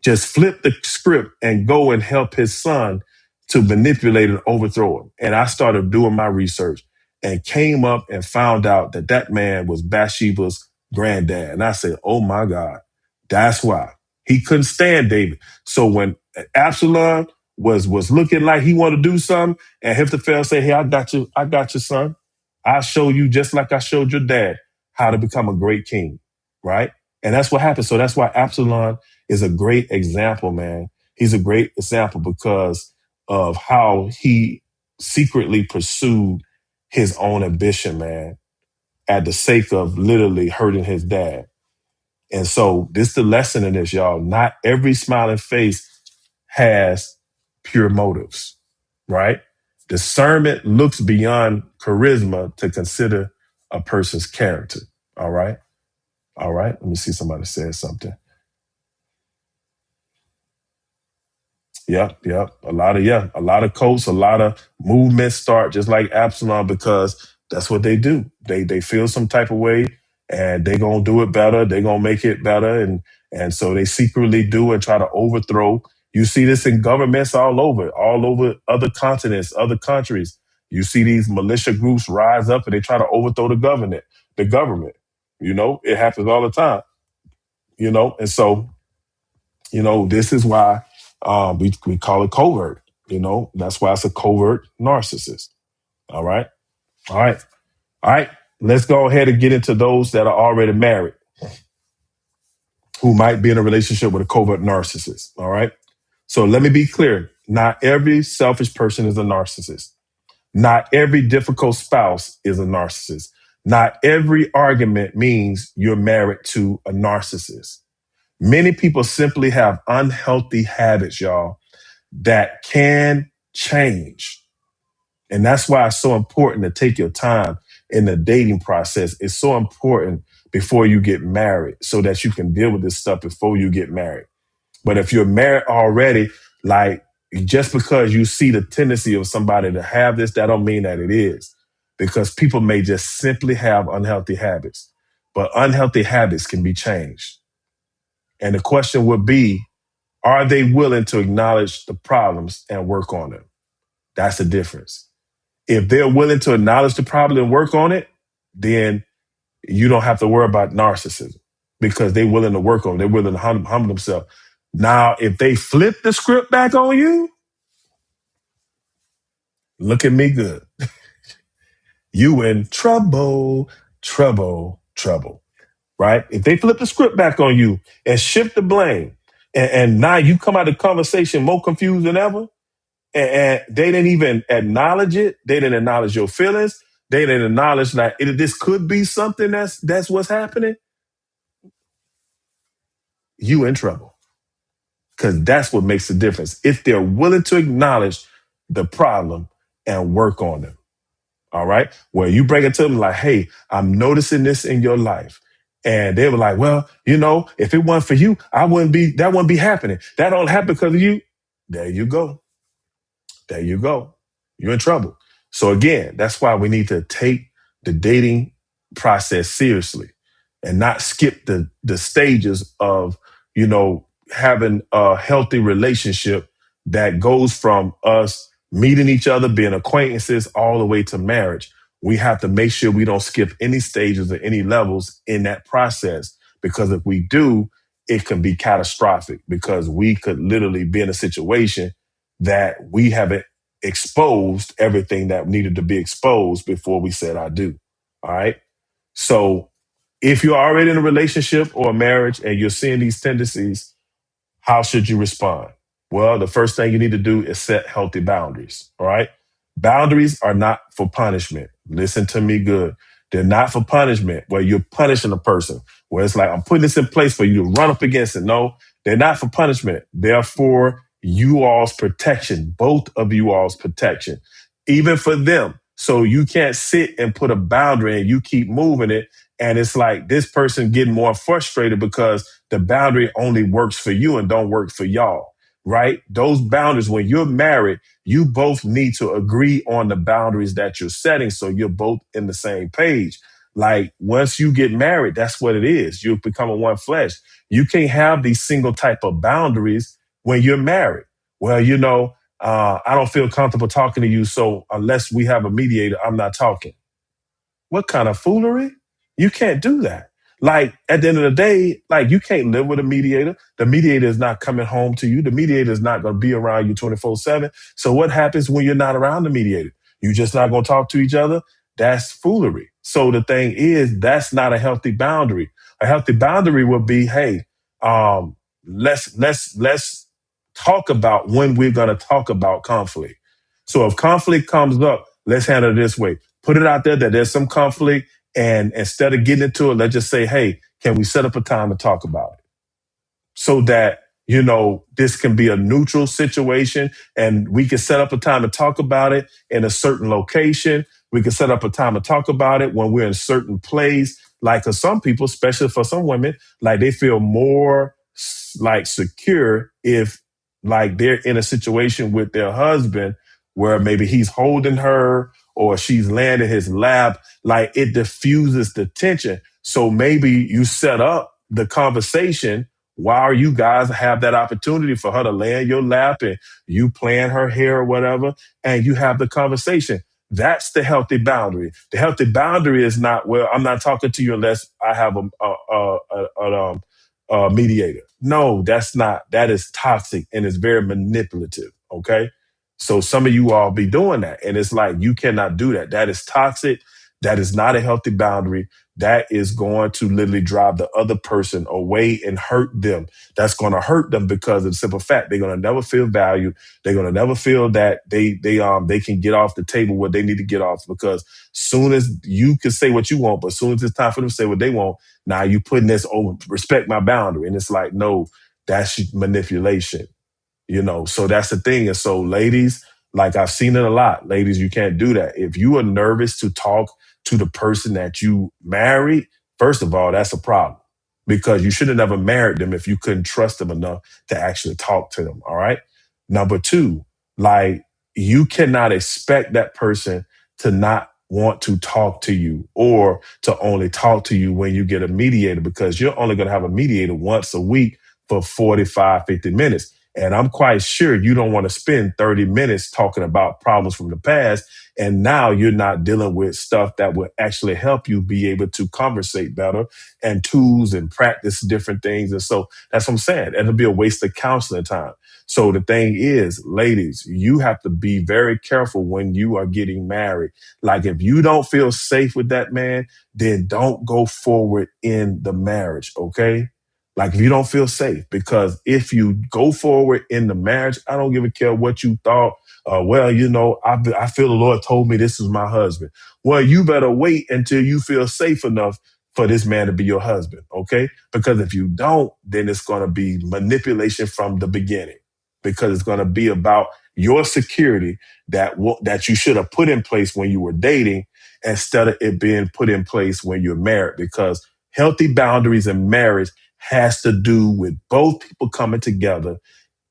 just flip the script and go and help his son to manipulate and overthrow him? And I started doing my research and came up and found out that that man was Bathsheba's granddad. And I said, oh my God, that's why. He couldn't stand David. So when Absalom was looking like he wanted to do something, and Ahithophel said, hey, I got you, son. I'll show you, just like I showed your dad, how to become a great king, right? And that's what happened. So that's why Absalom is a great example, man. He's a great example because of how he secretly pursued his own ambition, man, at the sake of literally hurting his dad. And so this is the lesson in this, y'all. Not every smiling face has pure motives, right? Discernment looks beyond charisma to consider a person's character. All right. All right. Let me see, somebody said something. Yep. A lot of cults, a lot of movements start just like Absalom because that's what they do. They feel some type of way and they gonna do it better. They gonna make it better. And so they secretly do and try to overthrow. You see this in governments all over other continents, other countries. You see these militia groups rise up and they try to overthrow the government. It happens all the time. And so this is why we call it covert. That's why it's a covert narcissist. All right. All right. All right. Let's go ahead and get into those that are already married who might be in a relationship with a covert narcissist. All right. So let me be clear. Not every selfish person is a narcissist. Not every difficult spouse is a narcissist. Not every argument means you're married to a narcissist. Many people simply have unhealthy habits, y'all, that can change. And that's why it's so important to take your time in the dating process. It's so important before you get married so that you can deal with this stuff before you get married. But if you're married already, like just because you see the tendency of somebody to have this, that don't mean that it is. Because people may just simply have unhealthy habits. But unhealthy habits can be changed. And the question would be, are they willing to acknowledge the problems and work on them? That's the difference. If they're willing to acknowledge the problem and work on it, then you don't have to worry about narcissism because they're willing to work on it. They're willing to humble themselves. Now, if they flip the script back on you, look at me good. You in trouble, trouble, trouble, right? If they flip the script back on you and shift the blame, and now you come out of the conversation more confused than ever, and they didn't even acknowledge it. They didn't acknowledge your feelings. They didn't acknowledge that this could be something that's what's happening. You in trouble because that's what makes the difference. If they're willing to acknowledge the problem and work on them. All right. Where you bring it to them like, hey, I'm noticing this in your life. And they were like, well, if it wasn't for you, that wouldn't be happening. That don't happen because of you. There you go. There you go. You're in trouble. So again, that's why we need to take the dating process seriously and not skip the stages of, having a healthy relationship that goes from us meeting each other, being acquaintances, all the way to marriage. We have to make sure we don't skip any stages or any levels in that process, because if we do, it can be catastrophic because we could literally be in a situation that we haven't exposed everything that needed to be exposed before we said I do. All right. So if you're already in a relationship or a marriage and you're seeing these tendencies, how should you respond? Well, the first thing you need to do is set healthy boundaries. All right. Boundaries are not for punishment. Listen to me good. They're not for punishment where you're punishing a person, where it's like, I'm putting this in place for you to run up against it. No, they're not for punishment. They're for you all's protection, both of you all's protection, even for them. So you can't sit and put a boundary and you keep moving it. And it's like this person getting more frustrated because the boundary only works for you and don't work for y'all, right? Those boundaries, when you're married, you both need to agree on the boundaries that you're setting so you're both in the same page. Like once you get married, that's what it is. You become a one flesh. You can't have these single type of boundaries when you're married. Well, I don't feel comfortable talking to you, so unless we have a mediator, I'm not talking. What kind of foolery? You can't do that. Like at the end of the day, like you can't live with a mediator. The mediator is not coming home to you. The mediator is not going to be around you 24/7. So what happens when you're not around the mediator? You just not going to talk to each other? That's foolery. So the thing is, that's not a healthy boundary. A healthy boundary would be, hey, let's talk about when we're going to talk about conflict. So if conflict comes up, let's handle it this way. Put it out there that there's some conflict, and instead of getting into it, let's just say, hey, can we set up a time to talk about it? So that, this can be a neutral situation and we can set up a time to talk about it in a certain location. We can set up a time to talk about it when we're in a certain place. Like for some people, especially for some women, like they feel more like secure if like they're in a situation with their husband where maybe he's holding her or she's laying in his lap, like it diffuses the tension. So maybe you set up the conversation while you guys have that opportunity for her to lay in your lap and you playing her hair or whatever, and you have the conversation. That's the healthy boundary. The healthy boundary is not, well, I'm not talking to you unless I have a mediator. No, that's not. That is toxic and it's very manipulative. Okay. So some of you all be doing that. And it's like, you cannot do that. That is toxic. That is not a healthy boundary. That is going to literally drive the other person away and hurt them. That's going to hurt them because of the simple fact they're going to never feel valued. They're going to never feel that they can get off the table what they need to get off, because soon as you can say what you want, but soon as it's time for them to say what they want, now you putting this over, respect my boundary. And it's like, no, that's manipulation. So that's the thing. And so, ladies, like I've seen it a lot. Ladies, you can't do that. If you are nervous to talk to the person that you married, first of all, that's a problem, because you should have never married them if you couldn't trust them enough to actually talk to them. All right. Number two, like, you cannot expect that person to not want to talk to you, or to only talk to you when you get a mediator, because you're only going to have a mediator once a week for 45, 50 minutes. And I'm quite sure you don't want to spend 30 minutes talking about problems from the past. And now you're not dealing with stuff that will actually help you be able to conversate better, and tools and practice different things. And so that's what I'm saying. It'll be a waste of counseling time. So the thing is, ladies, you have to be very careful when you are getting married. Like, if you don't feel safe with that man, then don't go forward in the marriage. Okay. Like, if you don't feel safe, because if you go forward in the marriage, I don't give a care what you thought. I feel the Lord told me this is my husband. Well, you better wait until you feel safe enough for this man to be your husband. Okay. Because if you don't, then it's going to be manipulation from the beginning, because it's going to be about your security that you should have put in place when you were dating, instead of it being put in place when you're married. Because healthy boundaries in marriage has to do with both people coming together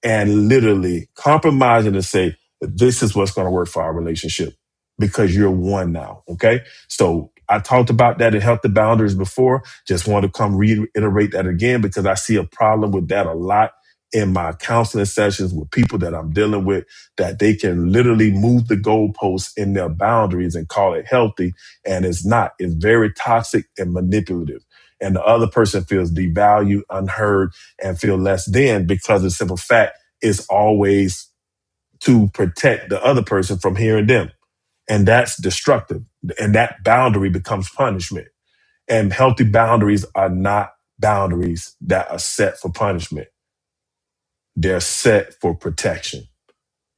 and literally compromising to say, this is what's going to work for our relationship, because you're one now. Okay. So I talked about that in Healthy Boundaries before. Just want to come reiterate that again, because I see a problem with that a lot in my counseling sessions with people that I'm dealing with, that they can literally move the goalposts in their boundaries and call it healthy. And it's not. It's very toxic and manipulative. And the other person feels devalued, unheard, and feel less than, because the simple fact is always to protect the other person from hearing them. And that's destructive. And that boundary becomes punishment. And healthy boundaries are not boundaries that are set for punishment. They're set for protection.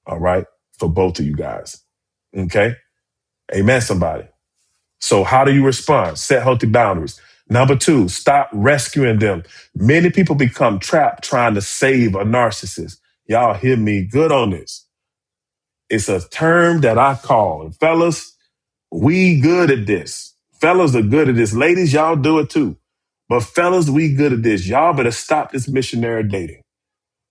All right. For both of you guys. Okay. Amen, somebody. So how do you respond? Set healthy boundaries. Number two, stop rescuing them. Many people become trapped trying to save a narcissist. Y'all hear me good on this. It's a term that I call, and fellas, we good at this. Fellas are good at this. Ladies, y'all do it too. But fellas, we good at this. Y'all better stop this missionary dating,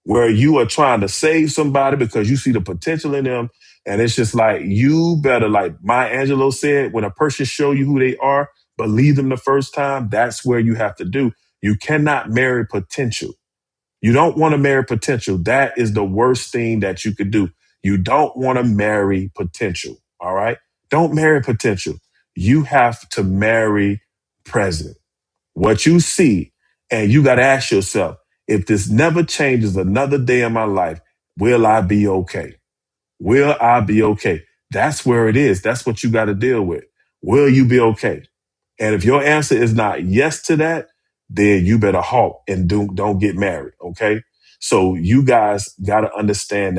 where you are trying to save somebody because you see the potential in them. And it's just like, you better, like Maya Angelou said, when a person show you who they are, believe them the first time. That's where you have to do. You cannot marry potential. You don't want to marry potential. That is the worst thing that you could do. You don't want to marry potential. All right. Don't marry potential. You have to marry present. What you see, and you got to ask yourself, if this never changes another day in my life, will I be okay? Will I be okay? That's where it is. That's what you got to deal with. Will you be okay? And if your answer is not yes to that, then you better halt and don't get married. Okay. So you guys got to understand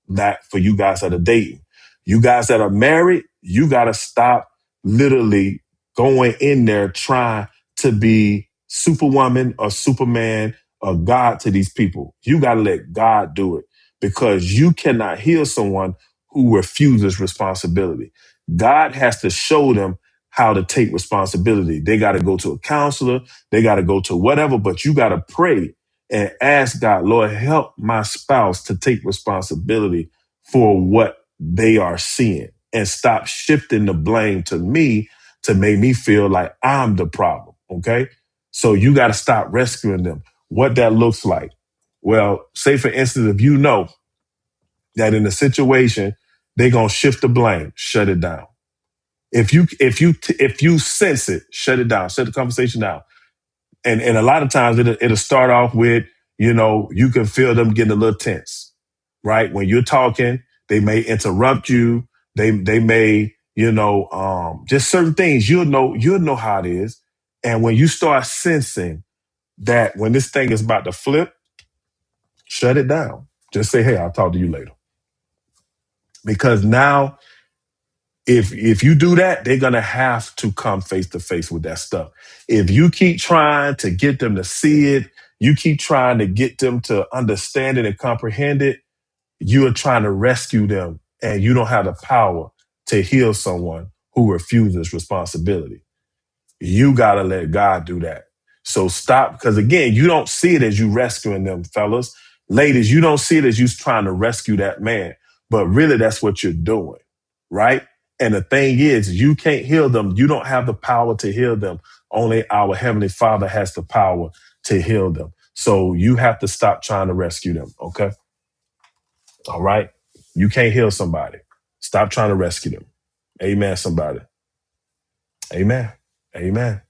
that for you guys that are dating, you guys that are married, you got to stop literally going in there trying to be superwoman or superman or God to these people. You got to let God do it, because you cannot heal someone who refuses responsibility. God has to show them how to take responsibility. They got to go to a counselor. They got to go to whatever, but you got to pray and ask God, Lord, help my spouse to take responsibility for what they are seeing, and stop shifting the blame to me to make me feel like I'm the problem. Okay. So you got to stop rescuing them. What that looks like. Well, say for instance, if you know that in a situation, they're going to shift the blame, shut it down. If you sense it, shut it down, shut the conversation down. And a lot of times it'll start off with, you can feel them getting a little tense, right? When you're talking, they may interrupt you. They may, just certain things, you'll know how it is. And when you start sensing that when this thing is about to flip, shut it down. Just say, hey, I'll talk to you later. Because now if you do that, they're gonna have to come face to face with that stuff. If you keep trying to get them to see it, you keep trying to get them to understand it and comprehend it, you are trying to rescue them, and you don't have the power to heal someone who refuses responsibility. You got to let God do that. So stop, because again, you don't see it as you rescuing them, fellas. Ladies, you don't see it as you trying to rescue that man, but really that's what you're doing, right? And the thing is, you can't heal them. You don't have the power to heal them. Only our Heavenly Father has the power to heal them. So you have to stop trying to rescue them, okay? All right? You can't heal somebody. Stop trying to rescue them. Amen, somebody. Amen. Amen.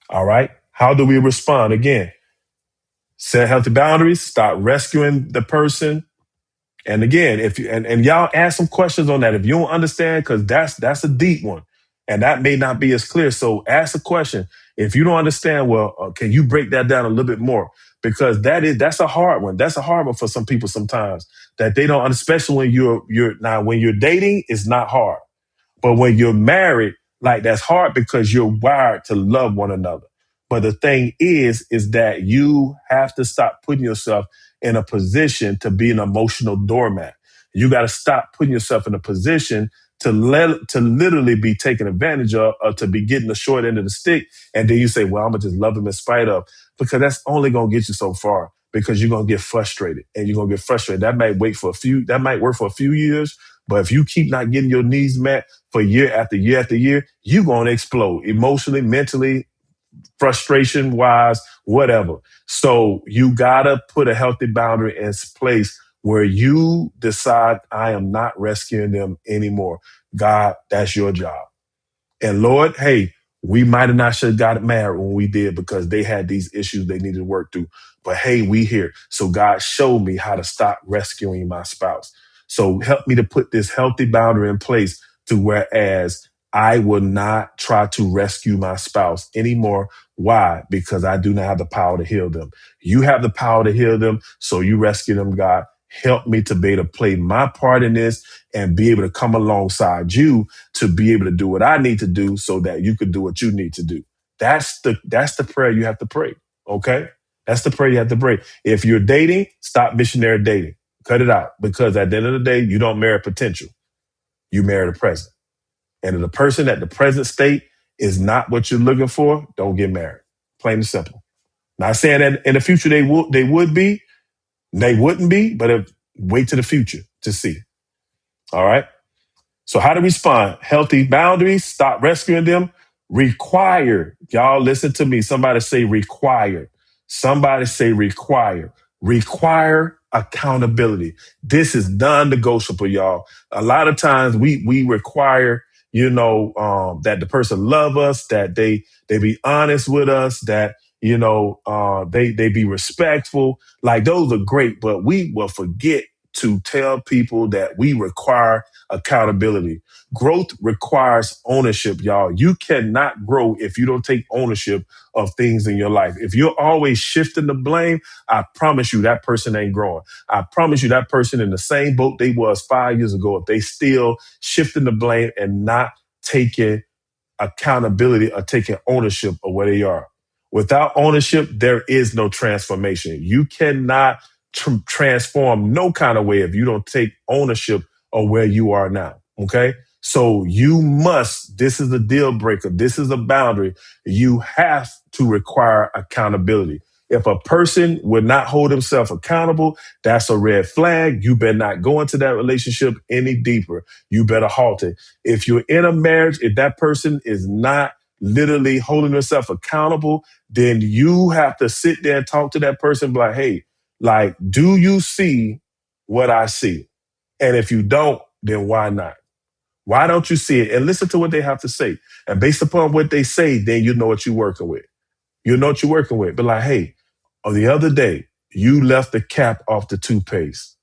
All right. How do we respond? Again, set healthy boundaries, stop rescuing the person. And again, if you and y'all ask some questions on that. If you don't understand, because that's a deep one. And that may not be as clear. So ask a question. If you don't understand, well, can you break that down a little bit more? Because that's a hard one. That's a hard one for some people sometimes that they don't, especially when when you're dating, it's not hard. But when you're married, like that's hard because you're wired to love one another. But the thing is that you have to stop putting yourself in a position to be an emotional doormat. You got to stop putting yourself in a position to literally be taken advantage of, or to be getting the short end of the stick. And then you say, well, I'm going to just love him in spite of, because that's only going to get you so far, because you're going to get frustrated and you're going to get frustrated. That might work for a few years, but if you keep not getting your needs met for year after year after year, you're going to explode emotionally, mentally, frustration wise, whatever. So you got to put a healthy boundary in place where you decide, I am not rescuing them anymore. God, that's your job. And Lord, hey, we might have not should have got married when we did, because they had these issues they needed to work through. But hey, we here. So God showed me how to stop rescuing my spouse. So help me to put this healthy boundary in place to whereas I will not try to rescue my spouse anymore. Why? Because I do not have the power to heal them. You have the power to heal them. So you rescue them, God. Help me to be able to play my part in this and be able to come alongside you to be able to do what I need to do so that you could do what you need to do. That's the prayer you have to pray. Okay? That's the prayer you have to pray. If you're dating, stop missionary dating. Cut it out, because at the end of the day, you don't marry potential. You marry the present. And if the person at the present state is not what you're looking for, don't get married. Plain and simple. Not saying that in the future would be, they wouldn't be, but wait to the future to see. All right. So how to respond? Healthy boundaries, stop rescuing them. Require. Y'all listen to me. Somebody say require. Somebody say require. Require accountability. This is non-negotiable, y'all. A lot of times we require, that the person love us, that they be honest with us, that they be respectful. Like those are great, but we will forget to tell people that we require accountability. Growth requires ownership, y'all. You cannot grow if you don't take ownership of things in your life. If you're always shifting the blame, I promise you that person ain't growing. I promise you that person in the same boat they was 5 years ago, if they still shifting the blame and not taking accountability or taking ownership of where they are. Without ownership, there is no transformation. You cannot transform no kind of way if you don't take ownership of where you are now. Okay. So you must, this is a deal breaker. This is a boundary. You have to require accountability. If a person would not hold himself accountable, that's a red flag. You better not go into that relationship any deeper. You better halt it. If you're in a marriage, if that person is not literally holding themselves accountable, then you have to sit there and talk to that person, be like, hey, like, do you see what I see? And if you don't, then why not? Why don't you see it? And listen to what they have to say. And based upon what they say, then you know what you're working with. You know what you're working with. But like, hey, on the other day, you left the cap off the toothpaste.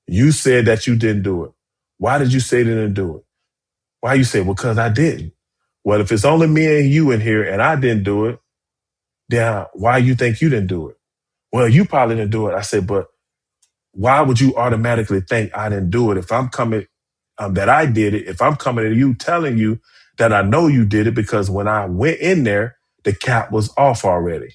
You said that you didn't do it. Why did you say you didn't do it? Why you say, well, because I didn't. Well, if it's only me and you in here and I didn't do it, then why you think you didn't do it? Well, you probably didn't do it. I said, but why would you automatically think I didn't do it if I'm coming, that I did it? If I'm coming to you telling you that I know you did it because when I went in there, the cap was off already.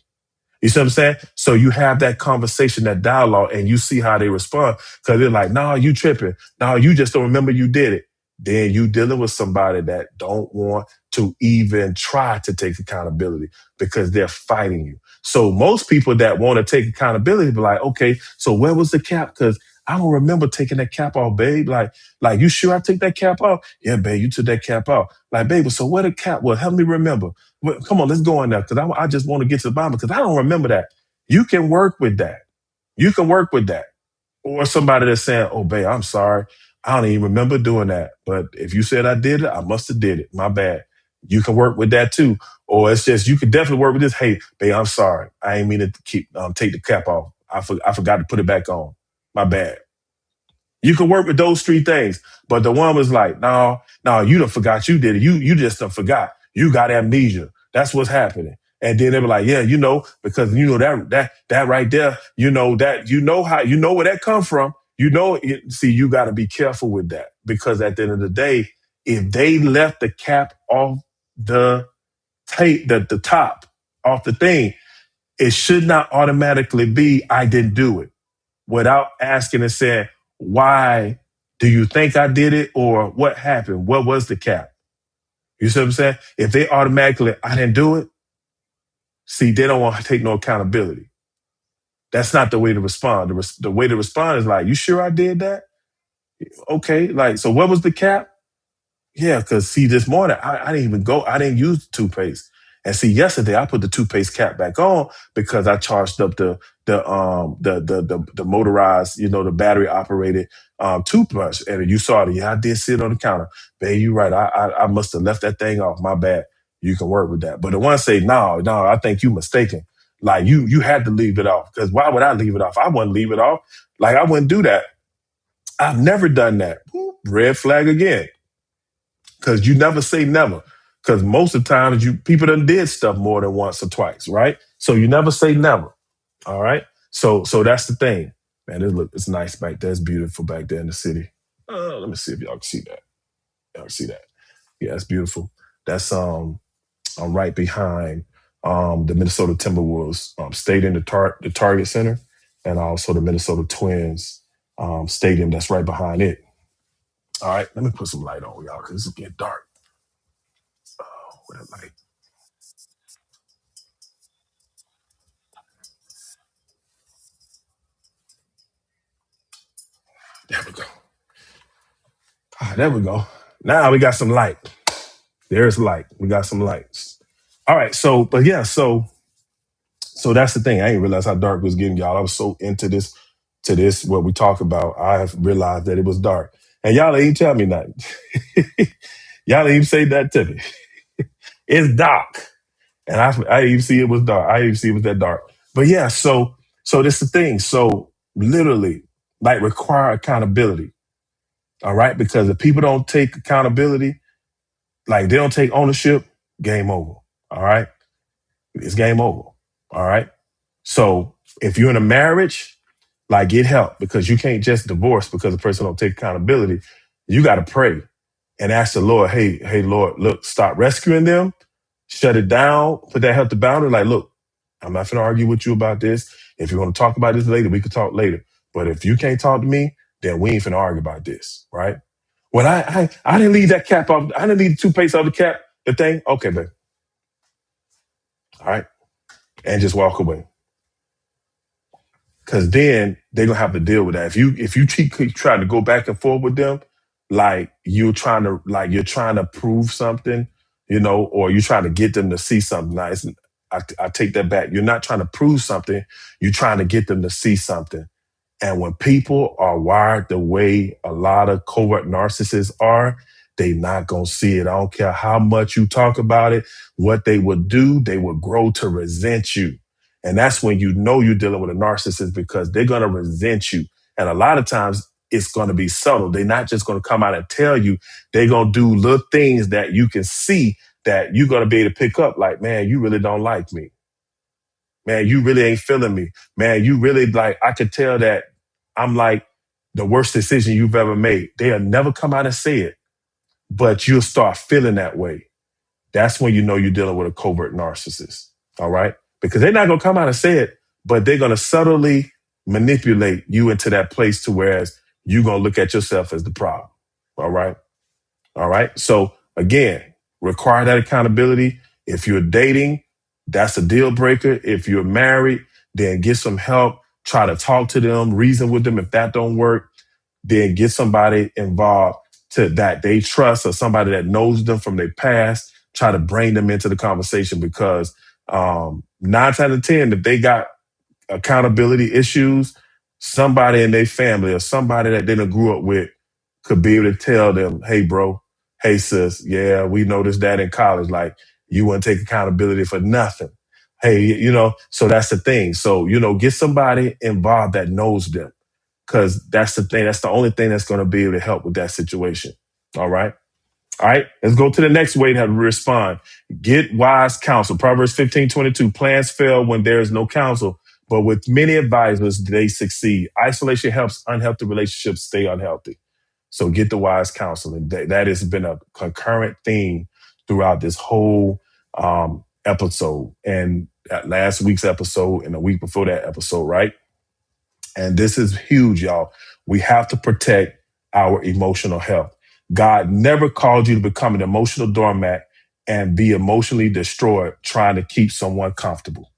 You see what I'm saying? So you have that conversation, that dialogue, and you see how they respond. Because they're like, no, you tripping. No, you just don't remember you did it. Then you dealing with somebody that don't want to even try to take accountability because they're fighting you. So most people that want to take accountability be like, okay, so where was the cap? Because I don't remember taking that cap off, babe. Like, you sure I took that cap off? Yeah, babe, you took that cap off. Like, baby, so where the cap was? Help me remember. Well, come on, let's go on there because I just want to get to the bottom because I don't remember that. You can work with that. You can work with that. Or somebody that's saying, oh, babe, I'm sorry. I don't even remember doing that. But if you said I did it, I must have did it. My bad. You can work with that too. Or it's just, you can definitely work with this. Hey, babe, I'm sorry. I ain't mean to take the cap off. I forgot to put it back on. My bad. You can work with those three things. But the one was like, no, you done forgot you did it. You just done forgot. You got amnesia. That's what's happening. And then they were like, yeah, because that right there, you know where that come from. See, you got to be careful with that because at the end of the day, if they left the cap off the tape, the top off the thing, it should not automatically be, I didn't do it without asking and saying, why do you think I did it or what happened? What was the cap? You see what I'm saying? If they automatically, I didn't do it, see, they don't want to take no accountability. That's not the way to respond. The way to respond is like, you sure I did that? Okay, like, so what was the cap? Yeah, because see, this morning I didn't even go. I didn't use the toothpaste. And see, yesterday I put the toothpaste cap back on because I charged up the motorized, the battery operated toothbrush. And you saw it. Yeah, I did sit on the counter. Babe, you right. I must have left that thing off. My bad. You can work with that. But the one say, no, I think you mistaken. Like you had to leave it off because why would I leave it off? I wouldn't leave it off. Like I wouldn't do that. I've never done that. Red flag again. Because you never say never. Because most of the times people done did stuff more than once or twice, right? So you never say never. All right. So that's the thing. Man, it's nice back there. It's beautiful back there in the city. Let me see if y'all can see that. Y'all can see that. Yeah, it's beautiful. That's I'm right behind the Minnesota Timberwolves stadium, the Target Center, and also the Minnesota Twins stadium that's right behind it. All right, let me put some light on y'all because it's getting dark. Oh, where that light? There we go. There we go. Now we got some light. There's light. We got some lights. All right. But yeah, so that's the thing. I didn't realize how dark it was getting, y'all. I was so into this what we talk about. I have realized that it was dark, and y'all ain't tell me nothing. Y'all ain't even say that to me. It's dark, and I didn't even see it was dark. I didn't even see it was that dark. But yeah, so this the thing. So literally, like require accountability. All right, because if people don't take accountability, like they don't take ownership, game over. All right. It's game over. All right. So if you're in a marriage, like get help because you can't just divorce because the person don't take accountability. You got to pray and ask the Lord, hey, Lord, look, stop rescuing them, shut it down, put that healthy boundary. Like, look, I'm not going to argue with you about this. If you want to talk about this later, we can talk later. But if you can't talk to me, then we ain't finna argue about this, right? When I didn't leave that cap off, I didn't leave the toothpaste off the cap, the thing. Okay, babe. All right. And just walk away. Cause then they're gonna have to deal with that. If you keep trying to go back and forth with them, like you're trying to prove something, or you're trying to get them to see something nice. I take that back. You're not trying to prove something, you're trying to get them to see something. And when people are wired the way a lot of covert narcissists are, they not going to see it. I don't care how much you talk about it. What they would do, they would grow to resent you. And that's when you know you're dealing with a narcissist because they're going to resent you. And a lot of times it's going to be subtle. They're not just going to come out and tell you. They're going to do little things that you can see that you're going to be able to pick up. Like, man, you really don't like me. Man, you really ain't feeling me. Man, you really like, I could tell that I'm like the worst decision you've ever made. They'll never come out and say it, but you'll start feeling that way. That's when you know you're dealing with a covert narcissist. All right. Because they're not going to come out and say it, but they're going to subtly manipulate you into that place to whereas you're going to look at yourself as the problem. All right. All right. So again, require that accountability. If you're dating, that's a deal breaker. If you're married, then get some help. Try to talk to them, reason with them. If that don't work, then get somebody involved to that they trust or somebody that knows them from their past. Try to bring them into the conversation because 9 out of 10, if they got accountability issues, somebody in their family or somebody that they done grew up with could be able to tell them, hey, bro, hey, sis, yeah, we noticed that in college. Like, you wouldn't take accountability for nothing. Hey, so that's the thing. So, get somebody involved that knows them because that's the thing. That's the only thing that's going to be able to help with that situation. All right. All right, let's go to the next way to respond. Get wise counsel. Proverbs 15:22. Plans fail when there is no counsel, but with many advisors, they succeed. Isolation helps unhealthy relationships stay unhealthy. So get the wise counsel. And that has been a concurrent theme throughout this whole episode and last week's episode and the week before that episode, right? And this is huge, y'all. We have to protect our emotional health. God never called you to become an emotional doormat and be emotionally destroyed trying to keep someone comfortable,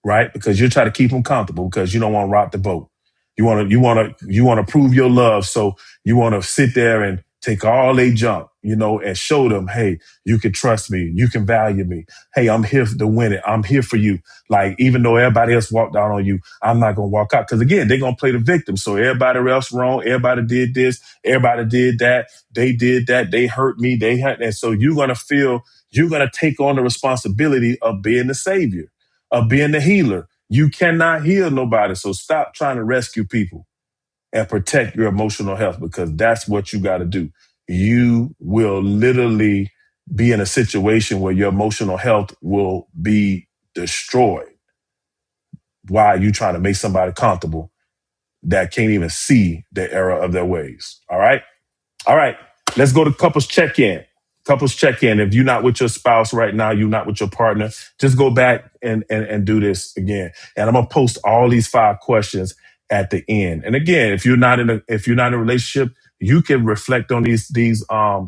right? Because you're trying to keep them comfortable because you don't want to rock the boat. You want to prove your love. So you want to sit there and take all they junk, and show them, hey, you can trust me. You can value me. Hey, I'm here to win it. I'm here for you. Like, even though everybody else walked out on you, I'm not going to walk out. Because again, they're going to play the victim. So everybody else wrong. Everybody did this. Everybody did that. They did that. They hurt me. And so you're going to take on the responsibility of being the savior, of being the healer. You cannot heal nobody. So stop trying to rescue people and protect your emotional health because that's what you got to do. You will literally be in a situation where your emotional health will be destroyed while you trying to make somebody comfortable that can't even see the error of their ways. All right. All right. Let's go to couples check-in. Couples check-in. If you're not with your spouse right now, you're not with your partner, just go back and do this again. And I'm going to post all these 5 questions at the end. And again, if you're not in a relationship, you can reflect on these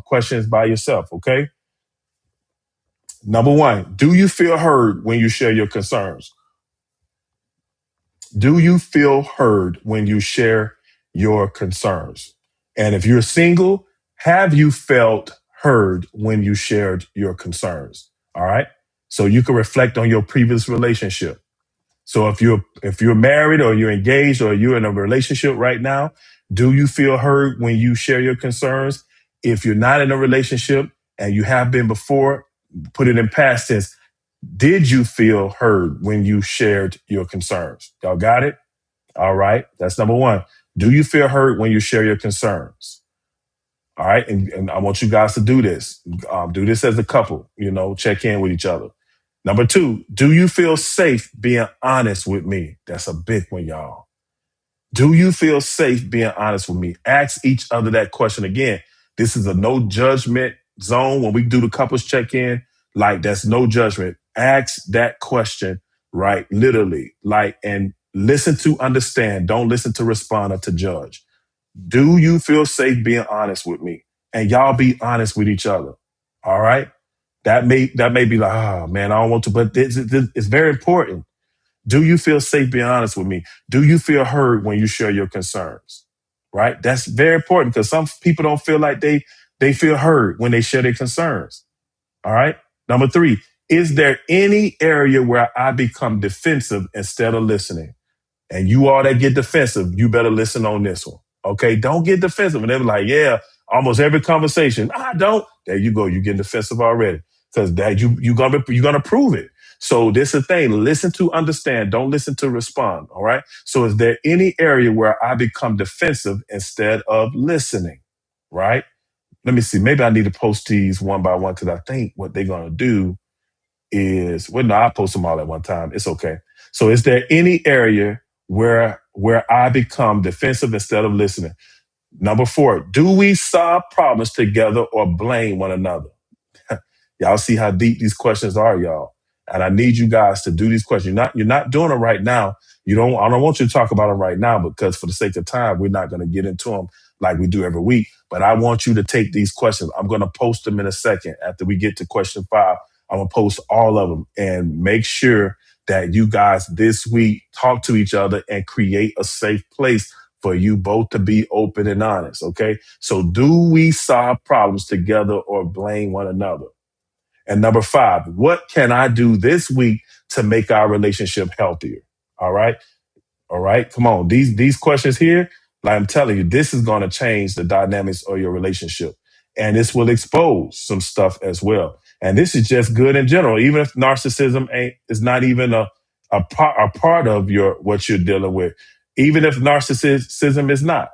questions by yourself. Okay. Number 1, do you feel heard when you share your concerns? Do you feel heard when you share your concerns? And if you're single, have you felt heard when you shared your concerns? All right. So you can reflect on your previous relationship. So if you're married or you're engaged or you're in a relationship right now, do you feel heard when you share your concerns? If you're not in a relationship and you have been before, put it in past tense. Did you feel heard when you shared your concerns? Y'all got it? All right. That's number 1. Do you feel heard when you share your concerns? All right. And I want you guys to do this. Do this as a couple, check in with each other. Number 2, do you feel safe being honest with me? That's a big one, y'all. Do you feel safe being honest with me? Ask each other that question again. This is a no judgment zone. When we do the couples check in, like that's no judgment. Ask that question, right? Literally, and listen to understand. Don't listen to respond or to judge. Do you feel safe being honest with me? And y'all be honest with each other. All right. That may be like, oh man, I don't want to, but it's very important. Do you feel safe being honest with me? Do you feel heard when you share your concerns? Right? That's very important because some people don't feel like they feel heard when they share their concerns. All right. Number 3, is there any area where I become defensive instead of listening? And you all that get defensive, you better listen on this one. Okay. Don't get defensive. And they're like, yeah, almost every conversation. I don't. There you go. You getting defensive already because that you're gonna prove it. So this is the thing. Listen to understand. Don't listen to respond. All right. So is there any area where I become defensive instead of listening? Right. Let me see. Maybe I need to post these one by one because I think what they're going to do is, well, no, I post them all at one time. It's okay. So is there any area where I become defensive instead of listening? Number 4, do we solve problems together or blame one another? Y'all see how deep these questions are, y'all. And I need you guys to do these questions. You're not doing it right now. I don't want you to talk about them right now because for the sake of time, we're not going to get into them like we do every week. But I want you to take these questions. I'm going to post them in a second. After we get to question 5, I'm going to post all of them and make sure that you guys this week talk to each other and create a safe place for you both to be open and honest. Okay. So do we solve problems together or blame one another? And number 5, what can I do this week to make our relationship healthier? All right. All right. Come on. These questions here, like I'm telling you, this is going to change the dynamics of your relationship. And this will expose some stuff as well. And this is just good in general. Even if narcissism is not even a part of your what you're dealing with. Even if narcissism is not,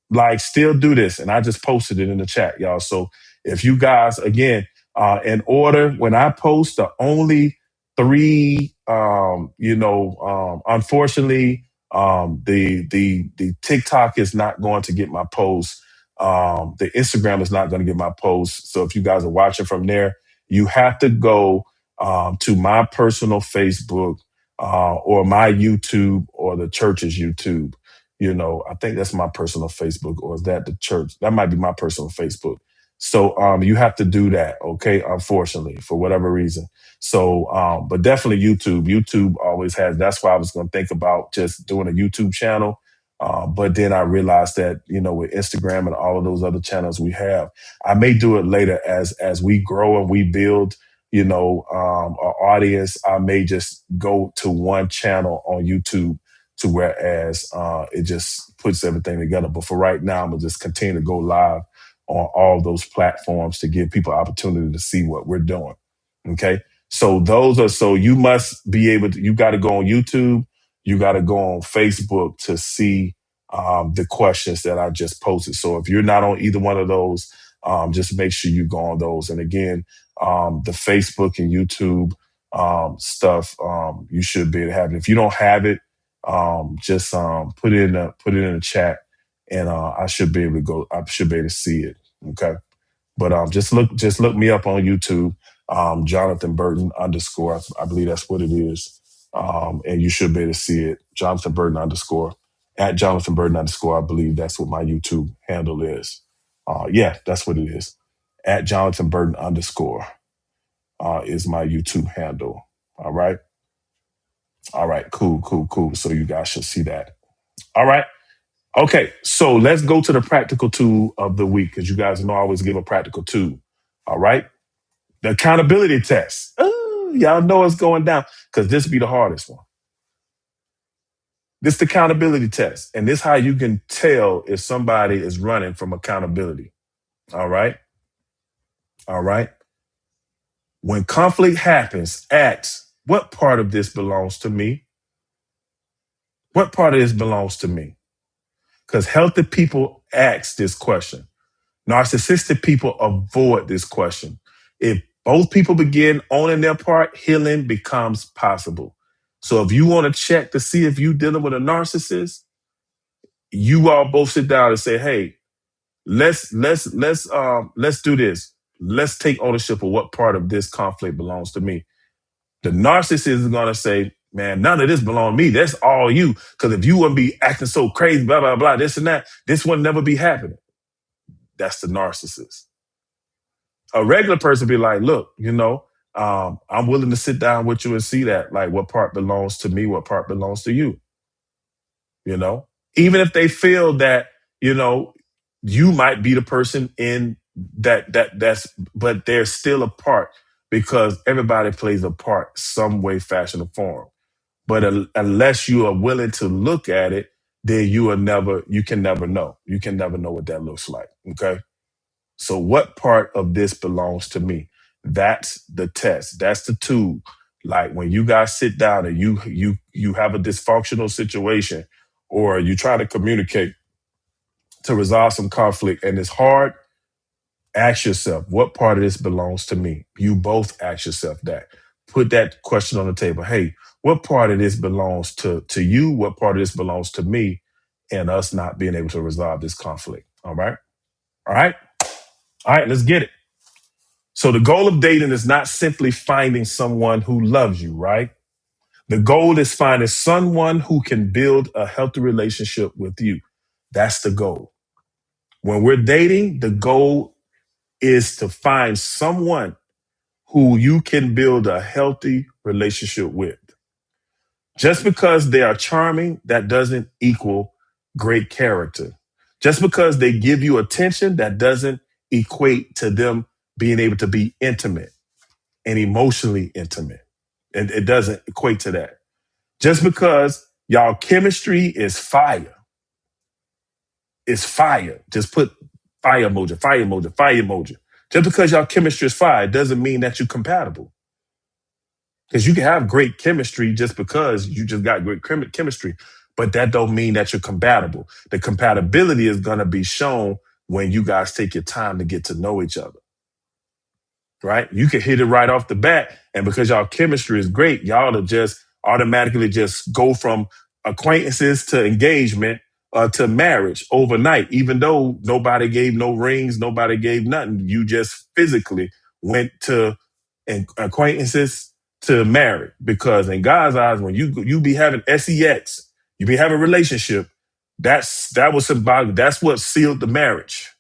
like still do this. And I just posted it in the chat, y'all. So if you guys, again, in order, when I post the only 3, unfortunately, the TikTok is not going to get my post. The Instagram is not going to get my post. So if you guys are watching from there, you have to go to my personal Facebook or my YouTube or the church's YouTube. I think that's my personal Facebook, or is that the church? That might be my personal Facebook. So you have to do that, okay? Unfortunately, for whatever reason. So, but definitely YouTube. YouTube always has. That's why I was going to think about just doing a YouTube channel. But then I realized that with Instagram and all of those other channels we have, I may do it later as we grow and we build. Our audience. I may just go to one channel on YouTube to whereas it just puts everything together. But for right now, I'm gonna just continue to go live on all those platforms to give people opportunity to see what we're doing. Okay. So you must be able to, you got to go on YouTube, you got to go on Facebook to see the questions that I just posted. So if you're not on either one of those, just make sure you go on those. And again, the Facebook and YouTube stuff, you should be able to have it. If you don't have it, just put it in the chat, and I should be able to go. I should be able to see it. Okay, but just look me up on YouTube, Jonathan Burton underscore. I believe that's what it is, and you should be able to see it. Jonathan Burton underscore at Jonathan Burton underscore. I believe that's what my YouTube handle is. Yeah, that's what it is. At Jonathan Burton underscore is my YouTube handle. All right. All right. Cool, cool, cool. So you guys should see that. All right. Okay. So let's go to the practical tool of the week because you guys know I always give a practical tool. All right. The accountability test. Ooh, y'all know it's going down because this be the hardest one. This the accountability test. And this how you can tell if somebody is running from accountability. All right. All right. When conflict happens, ask, what part of this belongs to me? What part of this belongs to me? Because healthy people ask this question. Narcissistic people avoid this question. If both people begin owning their part, healing becomes possible. So if you want to check to see if you're dealing with a narcissist, you all both sit down and say, hey, let's do this. Let's take ownership of what part of this conflict belongs to me. The narcissist is going to say, man, none of this belongs to me. That's all you. Because if you wouldn't be acting so crazy, blah, blah, blah, this and that, this would never be happening. That's the narcissist. A regular person be like, look, I'm willing to sit down with you and see that, like what part belongs to me, what part belongs to you. Even if they feel that, you might be the person in that's, but there's still a part because everybody plays a part some way, fashion, or form. But unless you are willing to look at it, then you can never know. You can never know what that looks like. Okay. So what part of this belongs to me? That's the test. That's the tool. Like when you guys sit down and you have a dysfunctional situation, or you try to communicate to resolve some conflict and it's hard, ask yourself, what part of this belongs to me? You both ask yourself that. Put that question on the table. Hey, what part of this belongs to you? What part of this belongs to me? And us not being able to resolve this conflict. All right. All right. All right. Let's get it. So the goal of dating is not simply finding someone who loves you, right? The goal is finding someone who can build a healthy relationship with you. That's the goal. When we're dating, the goal is to find someone who you can build a healthy relationship with. Just because they are charming, that doesn't equal great character. Just because they give you attention, that doesn't equate to them being able to be intimate and emotionally intimate. And it doesn't equate to that. Just because y'all chemistry is fire, it's fire. Just put fire emoji, fire emoji, fire emoji. Just because y'all chemistry is fire doesn't mean that you're compatible. Because you can have great chemistry just because you just got great chemistry, but that don't mean that you're compatible. The compatibility is going to be shown when you guys take your time to get to know each other. Right? You can hit it right off the bat, and because y'all chemistry is great, y'all will just automatically just go from acquaintances to engagement to marriage overnight, even though nobody gave no rings, nobody gave nothing. You just physically went to acquaintances to marriage, because in God's eyes, when you be having sex, you be having a relationship, that was symbolic. That's what sealed the marriage.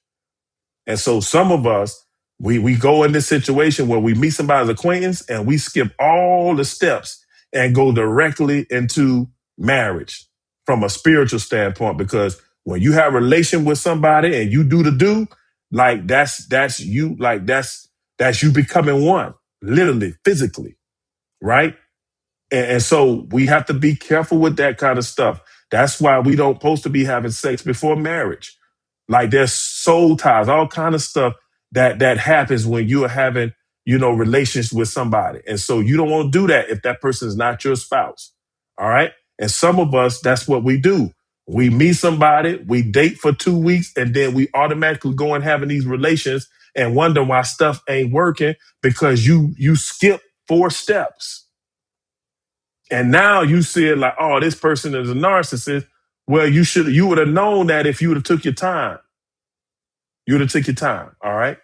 And so some of us, we go in this situation where we meet somebody's acquaintance and we skip all the steps and go directly into marriage from a spiritual standpoint. Because when you have a relation with somebody and you do, like that's you, like that's you becoming one, literally, physically, right? And so we have to be careful with that kind of stuff. That's why we don't supposed to be having sex before marriage. Like there's soul ties, all kind of stuff that happens when you are having, relations with somebody. And so you don't want to do that if that person is not your spouse. All right. And some of us, that's what we do. We meet somebody, we date for 2 weeks, and then we automatically go and having these relations and wonder why stuff ain't working, because you skip 4 steps. And now you see it like, oh, this person is a narcissist. Well, you would have known that if you would have took your time. You would have took your time, all right?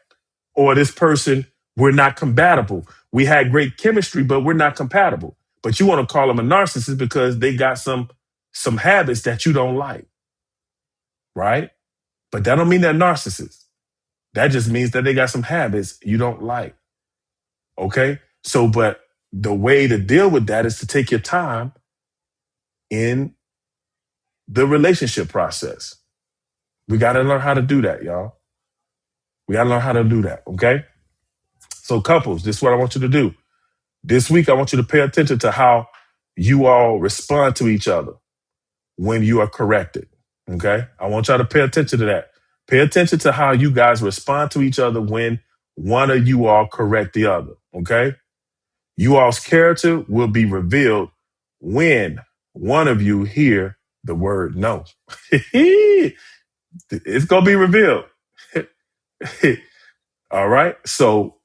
Or this person, we're not compatible. We had great chemistry, but we're not compatible. But you want to call them a narcissist because they got some habits that you don't like, right? But that don't mean they're narcissists. That just means that they got some habits you don't like, okay? So, but the way to deal with that is to take your time in the relationship process. We got to learn how to do that, y'all. We got to learn how to do that, okay? So couples, this is what I want you to do. This week, I want you to pay attention to how you all respond to each other when you are corrected, okay? I want y'all to pay attention to that. Pay attention to how you guys respond to each other when one of you all correct the other, okay? You all's character will be revealed when one of you hear the word no. It's going to be revealed. All right. So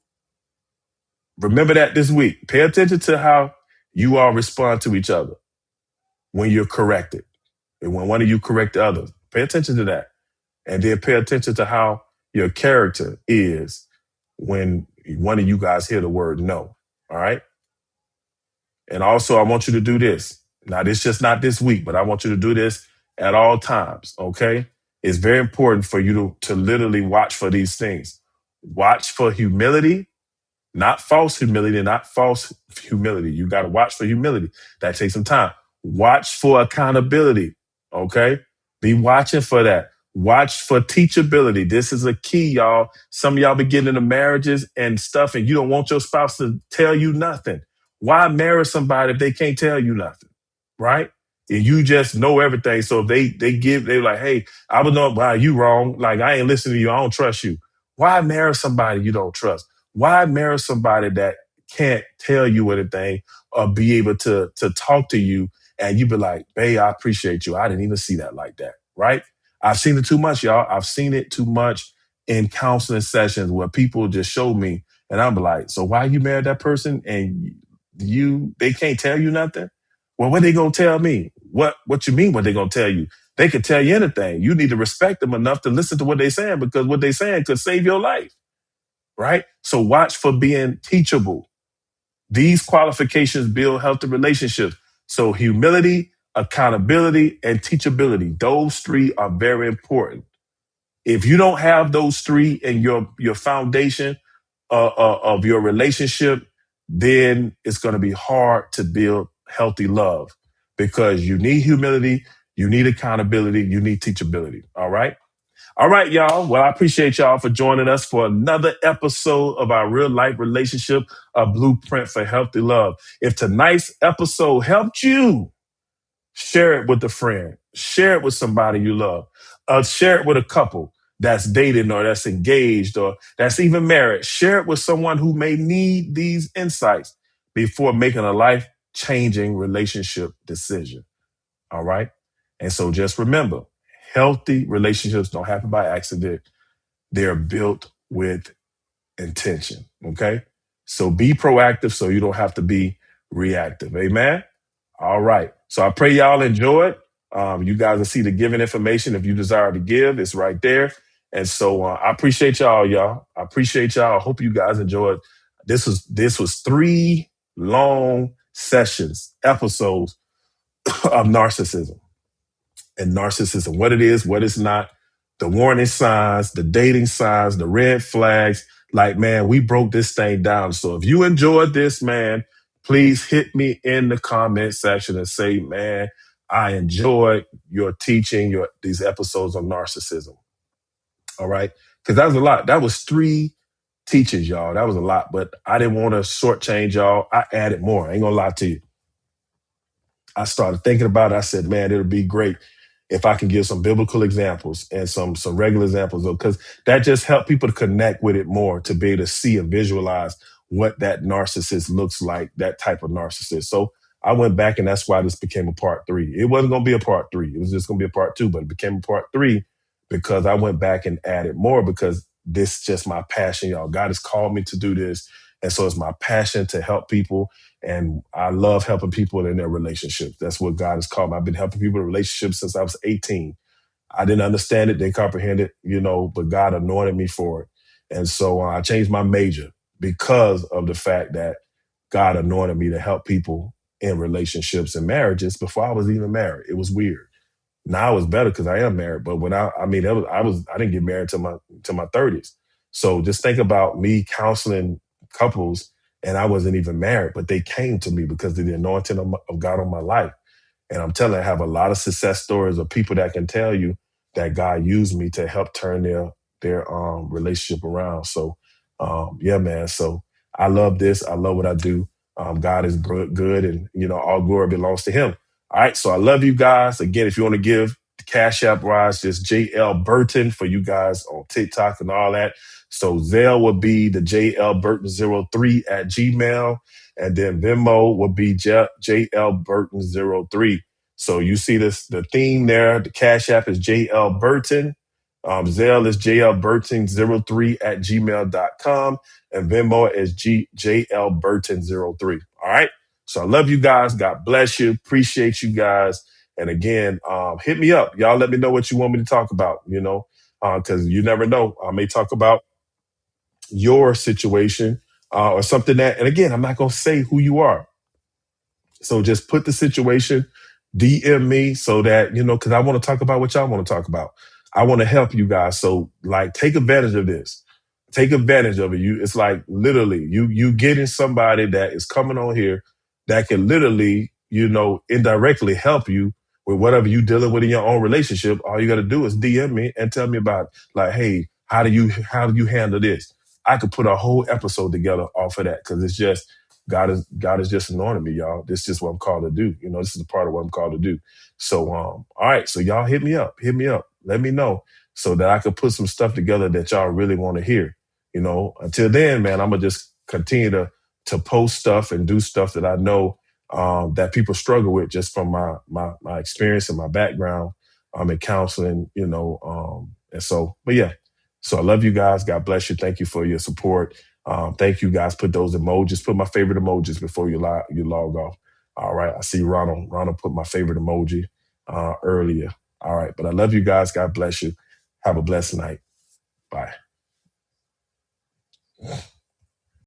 remember that this week. Pay attention to how you all respond to each other when you're corrected. And when one of you correct the other, pay attention to that. And then pay attention to how your character is when one of you guys hear the word no. All right. And also, I want you to do this. Now, this just not this week, but I want you to do this at all times. Okay. It's very important for you to literally watch for these things. Watch for humility, not false humility, not false humility. You got to watch for humility. That takes some time. Watch for accountability. Okay. Be watching for that. Watch for teachability. This is a key, y'all. Some of y'all be getting into marriages and stuff, and you don't want your spouse to tell you nothing. Why marry somebody if they can't tell you nothing? Right? And you just know everything. So if they're like, hey, I would know, wow, you wrong. Like, I ain't listening to you. I don't trust you. Why marry somebody you don't trust? Why marry somebody that can't tell you anything or be able to talk to you and you be like, babe, I appreciate you. I didn't even see that like that, right? I've seen it too much, y'all. I've seen it too much in counseling sessions where people just show me and I'm like, so why you married that person and they can't tell you nothing? Well, what they gonna tell me? What you mean what they gonna tell you? They could tell you anything. You need to respect them enough to listen to what they're saying because what they're saying could save your life, right? So watch for being teachable. These qualifications build healthy relationships. So humility, accountability, and teachability. Those three are very important. If you don't have those three in your foundation of your relationship, then it's going to be hard to build healthy love because you need humility, you need accountability, you need teachability. All right. All right, y'all. Well, I appreciate y'all for joining us for another episode of our real life relationship, a blueprint for healthy love. If tonight's episode helped you, share it with a friend, share it with somebody you love, share it with a couple that's dating or that's engaged or that's even married. Share it with someone who may need these insights before making a life changing relationship decision. All right. And so just remember, healthy relationships don't happen by accident. They're built with intention. Okay. So be proactive so you don't have to be reactive. Amen. All right. So I pray y'all enjoyed. You guys will see the giving information if you desire to give. It's right there. And so I appreciate y'all. I appreciate y'all. I hope you guys enjoyed. This was 3 long sessions, episodes of narcissism and narcissism, what it is, what it's not, the warning signs, the dating signs, the red flags. Like, man, we broke this thing down. So if you enjoyed this, man, please hit me in the comment section and say, man, I enjoyed your teaching, these episodes on narcissism. All right. Because that was a lot. That was 3 teachers, y'all. That was a lot, but I didn't want to shortchange y'all. I added more. I ain't gonna lie to you. I started thinking about it. I said, man, it'll be great if I can give some biblical examples and some regular examples, because that just helped people to connect with it more, to be able to see and visualize what that narcissist looks like, that type of narcissist. So I went back, and that's why this became a part 3. It wasn't going to be a part 3. It was just going to be a part 2, but it became a part 3 because I went back and added more because this is just my passion, y'all. God has called me to do this. And so it's my passion to help people. And I love helping people in their relationships. That's what God has called me. I've been helping people in relationships since I was 18. I didn't understand it, didn't comprehend it, but God anointed me for it. And so I changed my major because of the fact that God anointed me to help people in relationships and marriages before I was even married. It was weird. Now it's better because I am married. But when I didn't get married till my 30s. So just think about me counseling couples, and I wasn't even married, but they came to me because of the anointing of God on my life. And I'm telling you, I have a lot of success stories of people that can tell you that God used me to help turn their relationship around. So yeah, man. So I love this. I love what I do. God is good, and all glory belongs to Him. All right. So I love you guys. Again, if you want to give the Cash App rise, just JLBurton for you guys on TikTok and all that. So Zelle will be the JLBurton03 at Gmail. And then Venmo will be JLBurton03. So you see the theme there. The Cash App is JLBurton. Zelle is JLBurton03 at gmail.com. And Venmo is JLBurton03. All right. So I love you guys. God bless you. Appreciate you guys. And again, hit me up. Y'all let me know what you want me to talk about, because you never know. I may talk about your situation or something and again, I'm not going to say who you are. So just put the situation, DM me so that, because I want to talk about what y'all want to talk about. I want to help you guys. So like, take advantage of this. Take advantage of it. It's like literally you getting somebody that is coming on here that can literally, indirectly help you with whatever you dealing with in your own relationship. All you got to do is DM me and tell me about it. Like, hey, how do you handle this? I could put a whole episode together off of that because it's just God is just anointed me, y'all. This is just what I'm called to do. This is a part of what I'm called to do. So, all right. So y'all hit me up. Let me know so that I could put some stuff together that y'all really want to hear. Until then, man, I'm gonna just continue to post stuff and do stuff that I know that people struggle with just from my experience and my background in counseling, and so, but yeah. So I love you guys. God bless you. Thank you for your support. Thank you guys. Put those emojis. Put my favorite emojis before you log off. All right. I see Ronald. Ronald put my favorite emoji earlier. All right. But I love you guys. God bless you. Have a blessed night. Bye.